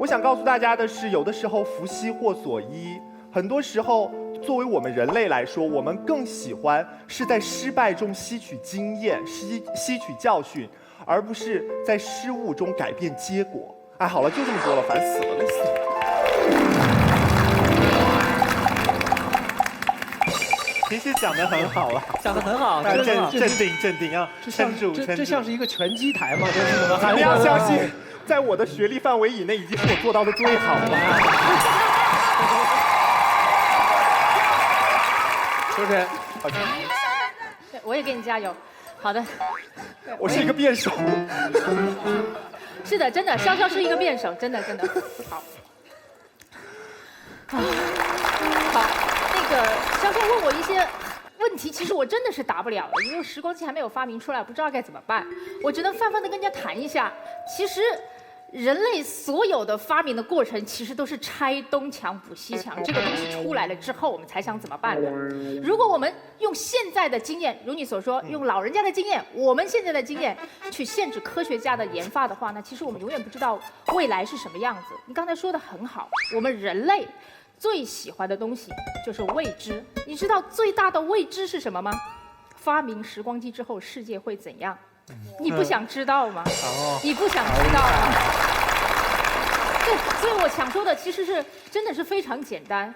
S9: 我想告诉大家的是，有的时候福兮祸所依，很多时候作为我们人类来说，我们更喜欢是在失败中吸取经验、吸取教训，而不是在失误中改变结果。哎，好了，就这么多了，烦死了，累死了。
S1: 其实讲得很好了，
S3: 讲得很好，
S1: 镇定啊，撑住。
S2: 这像是一个拳击台吗？这是什么？
S9: 你要相信，在我的学历范围以内，已经是我做到的最好了。
S2: 秋晨，
S11: 我也给你加油。好的。
S9: 我是一个辩手。
S11: 是的，真的，潇潇是一个辩手，真的。好。好。那个潇潇问我一些问题，其实我真的是答不了的，因为时光机还没有发明出来，不知道该怎么办。我只能泛泛的跟人家谈一下，其实人类所有的发明的过程，其实都是拆东墙补西墙。这个东西出来了之后，我们才想怎么办的。如果我们用现在的经验，如你所说，用老人家的经验，我们现在的经验去限制科学家的研发的话，那其实我们永远不知道未来是什么样子。你刚才说的很好，我们人类最喜欢的东西就是未知。你知道最大的未知是什么吗？发明时光机之后，世界会怎样？你不想知道吗？你不想知道吗？对，所以我想说的其实是真的是非常简单。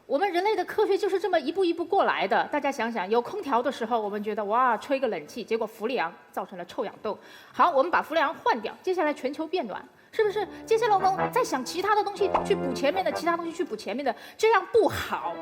S11: 我们人类的科学就是这么一步一步过来的。大家想想，有空调的时候，我们觉得哇，吹个冷气，结果氟利昂造成了臭氧洞。好，我们把氟利昂换掉，接下来全球变暖。是不是？接下来我们再想其他的东西去补前面的，其他东西去补前面的，这样不好。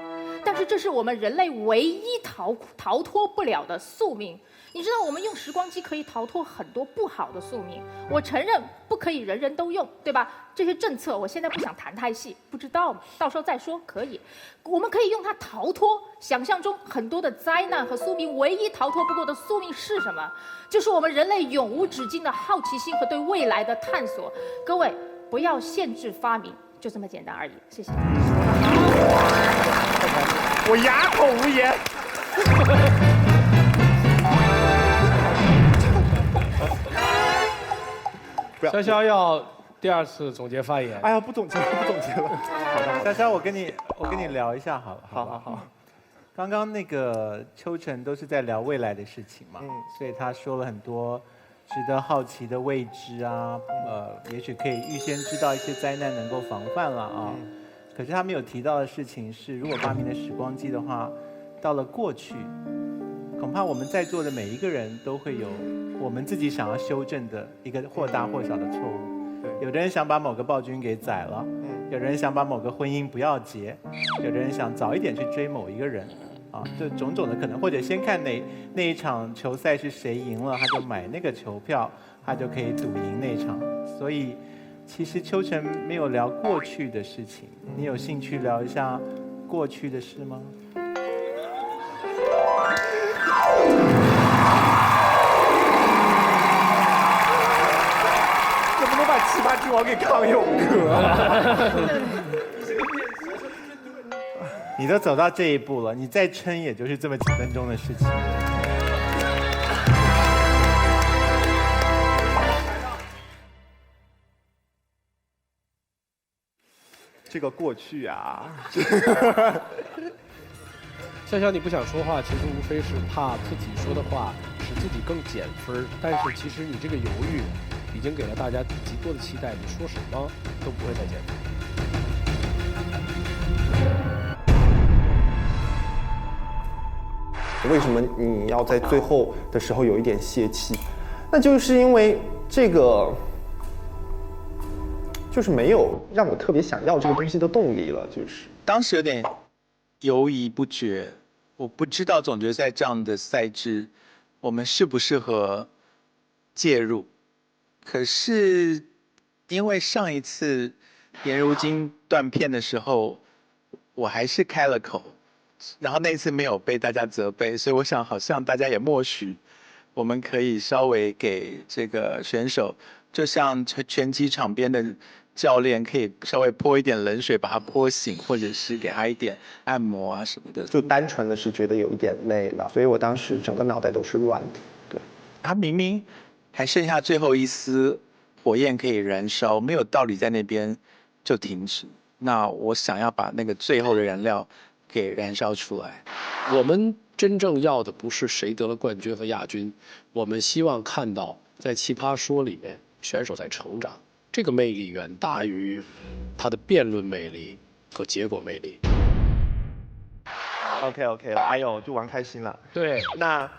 S11: 但是这是我们人类唯一逃脱不了的宿命。你知道，我们用时光机可以逃脱很多不好的宿命。我承认不可以人人都用，对吧？这些政策我现在不想谈太细，不知道嘛，到时候再说。可以，我们可以用它逃脱想象中很多的灾难和宿命。唯一逃脱不过的宿命是什么？就是我们人类永无止境的好奇心和对未来的探索。各位，不要限制发明，就这么简单而已。谢谢。
S9: 我哑口无言。
S2: 潇潇要第二次总结发言。
S9: 哎呀，不总结了。
S1: 好的，潇潇，我跟你聊一下好了。好。刚刚那个秋晨都是在聊未来的事情嘛，所以他说了很多值得好奇的未知啊，也许可以预先知道一些灾难能够防范了啊。可是他没有提到的事情是，如果发明了时光机的话，到了过去，恐怕我们在座的每一个人都会有我们自己想要修正的一个或大或小的错误。有的人想把某个暴君给宰了，有的人想把某个婚姻不要结，有的人想早一点去追某一个人，啊，就种种的可能，或者先看那一场球赛是谁赢了，他就买那个球票，他就可以赌赢那场。所以，其实秋晨没有聊过去的事情，你有兴趣聊一下过去的事吗？
S9: 怎么能把把奇葩之王给康永哥。
S1: 你都走到这一步了，你再撑也就是这么几分钟的事情。
S9: 这个过去啊，
S2: 潇潇，你不想说话，其实无非是怕自己说的话使自己更减分，但是其实你这个犹豫已经给了大家极多的期待，你说什么都不会再减分。
S9: 为什么你要在最后的时候有一点泄气？那就是因为这个，就是没有让我特别想要这个东西的动力了。就是
S1: 当时有点犹疑不决，我不知道总决赛这样的赛制，我们适不适合介入。可是因为上一次颜如晶断片的时候，我还是开了口。然后那次没有被大家责备，所以我想好像大家也默许，我们可以稍微给这个选手，就像拳击场边的教练可以稍微泼一点冷水把他泼醒，或者是给他一点按摩啊什么的。
S9: 就单纯的是觉得有一点累了，所以我当时整个脑袋都是乱的。对，
S1: 他明明还剩下最后一丝火焰可以燃烧，没有道理在那边就停止。那我想要把那个最后的燃料给燃烧出来。
S2: 我们真正要的不是谁得了冠军和亚军，我们希望看到在奇葩说里面选手在成长，这个魅力远大于他的辩论魅力和结果魅力。
S9: OK 了，哎呦，就玩开心了。
S2: 对，
S9: 那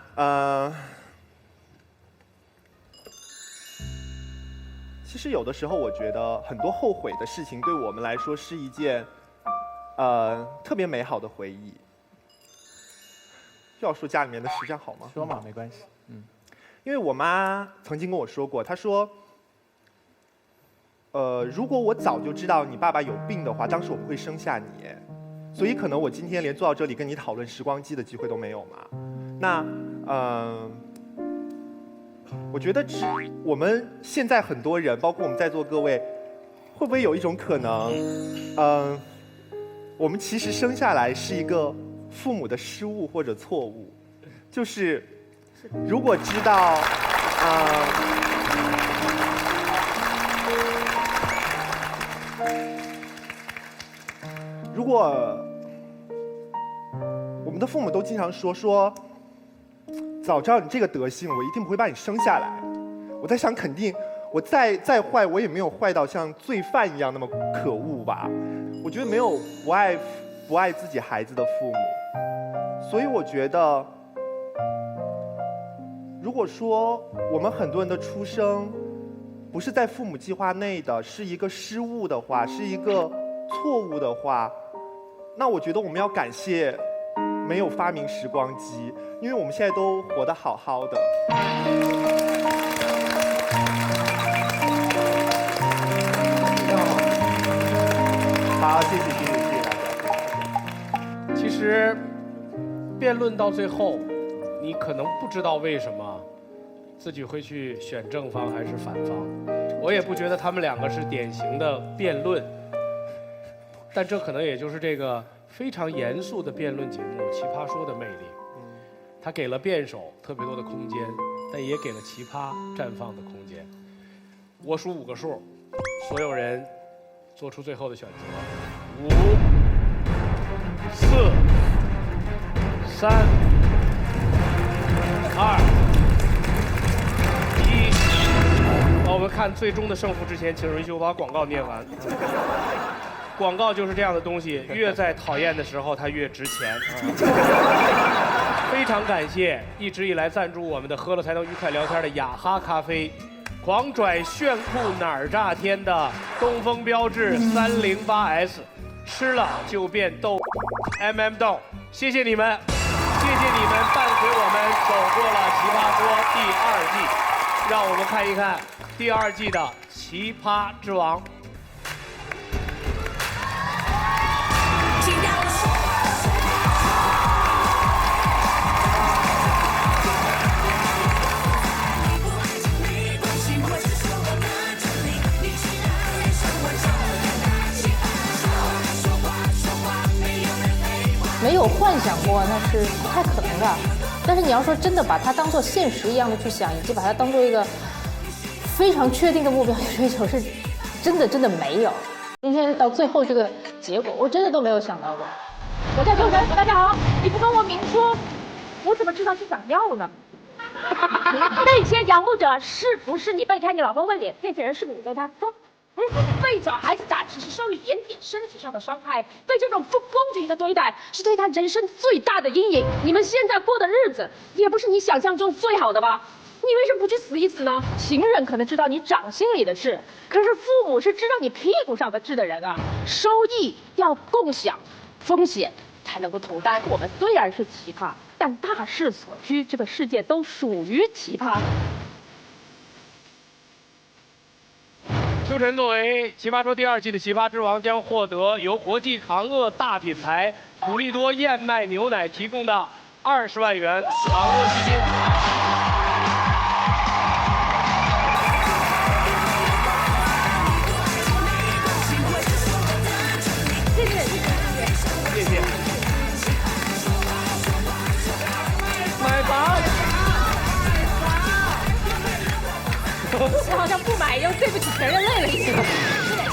S9: 其实有的时候我觉得很多后悔的事情对我们来说是一件特别美好的回忆。就要说家里面的事，这样好吗？
S1: 说嘛，没关系。
S9: 因为我妈曾经跟我说过，她说，如果我早就知道你爸爸有病的话，当时我不会生下你，所以可能我今天连坐到这里跟你讨论时光机的机会都没有嘛。那我觉得我们现在很多人，包括我们在座各位，会不会有一种可能，我们其实生下来是一个父母的失误或者错误，就是如果知道，如果我们的父母都经常说，早知道你这个德性，我一定不会把你生下来。我在想，肯定我再坏，我也没有坏到像罪犯一样那么可恶吧。我觉得没有不爱自己孩子的父母，所以我觉得，如果说我们很多人的出生不是在父母计划内的，是一个失误的话，是一个错误的话，那我觉得我们要感谢没有发明时光机，因为我们现在都活得好好的。好，谢谢大家。
S2: 其实，辩论到最后，你可能不知道为什么自己会去选正方还是反方。我也不觉得他们两个是典型的辩论，但这可能也就是这个非常严肃的辩论节目《奇葩说》的魅力。它给了辩手特别多的空间，但也给了奇葩绽放的空间。我数5个数，所有人做出最后的选择：5、4、3、2、1。我们看最终的胜负之前，请允许我把广告念完。广告就是这样的东西，越在讨厌的时候，它越值钱。非常感谢一直以来赞助我们的喝了才能愉快聊天的雅哈咖啡，狂拽炫酷哪儿炸天的东风标致308S， 吃了就变豆豆。谢谢你们，谢谢你们伴随我们走过了奇葩说第2季，让我们看一看第2季的奇葩之王。
S11: 有幻想过，那是不太可能的。但是你要说真的把它当做现实一样的去想，以及把它当做一个非常确定的目标去追求，是真的没有。今天到最后这个结果，我真的都没有想到过。我叫秋晨，大家好，你不跟我明说，我怎么知道是想要呢？那些仰慕者是不是你背开你老公问脸？那些人是不是你对他说？被小孩子打只是受一点点身体上的伤害，被这种不公平的对待是对他人生最大的阴影。你们现在过的日子也不是你想象中最好的吧？你为什么不去死一死呢？情人可能知道你掌心里的事，可是父母是知道你屁股上的痣的人啊。收益要共享，风险才能够同担。我们虽然是奇葩，但大势所趋，这个世界都属于奇葩。
S2: 秋晨作为《奇葩说》第2季的奇葩之王，将获得由国际长饿大品牌普利多燕麦牛奶提供的20万元长饿基金。谢谢。买房。
S11: 我好像不买又对不起全人类了一样。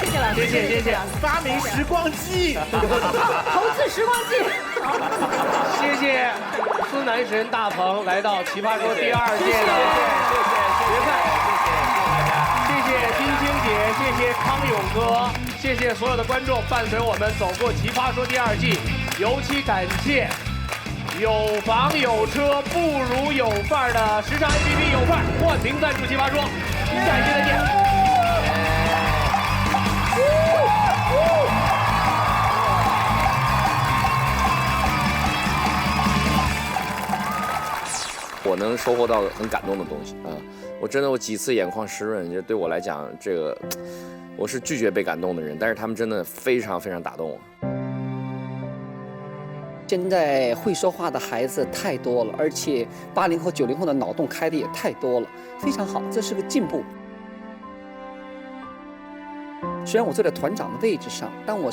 S11: 谢谢老师，
S1: 谢谢。发明时光机，
S11: 投资时光机。
S2: 谢谢司男神大鹏来到《奇葩说》第2届的决赛，谢谢丁晶姐，谢谢康永哥，谢谢所有的观众伴随我们走过《奇葩说》第2季，尤其感谢有房有车不如有范儿的时尚 APP 有范儿冠名赞助《奇葩说》，下一期再见。
S4: 我能收获到很感动的东西啊！我几次眼眶湿润，就对我来讲，这个我是拒绝被感动的人，但是他们真的非常打动我。
S3: 现在会说话的孩子太多了，而且80后、90后的脑洞开的也太多了，非常好，这是个进步。虽然我坐在团长的位置上，但我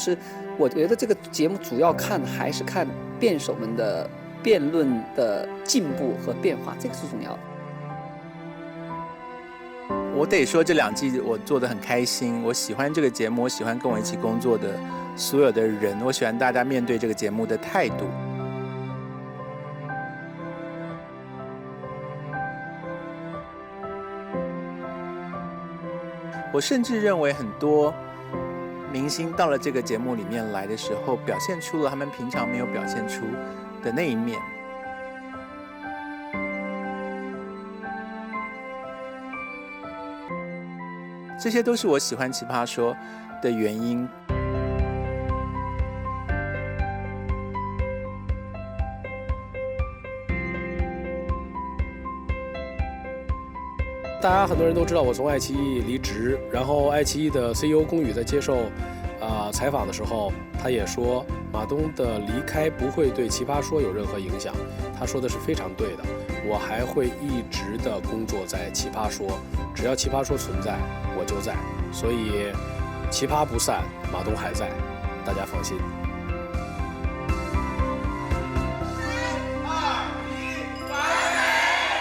S3: 觉得这个节目主要还是看辩手们的辩论的进步和变化，这个是重要的。
S1: 我得说这2季我做得很开心，我喜欢这个节目，我喜欢跟我一起工作的所有的人，我喜欢大家面对这个节目的态度。我甚至认为很多明星到了这个节目里面来的时候，表现出了他们平常没有表现出的那一面。这些都是我喜欢《奇葩说》的原因。
S2: 大家很多人都知道我从爱奇艺离职，然后爱奇艺的 CEO 龚宇在接受采访的时候，他也说马东的离开不会对《奇葩说》有任何影响。他说的是非常对的，我还会一直的工作在《奇葩说》，只要《奇葩说》存在，我就在。所以奇葩不散，马东还在，大家放心。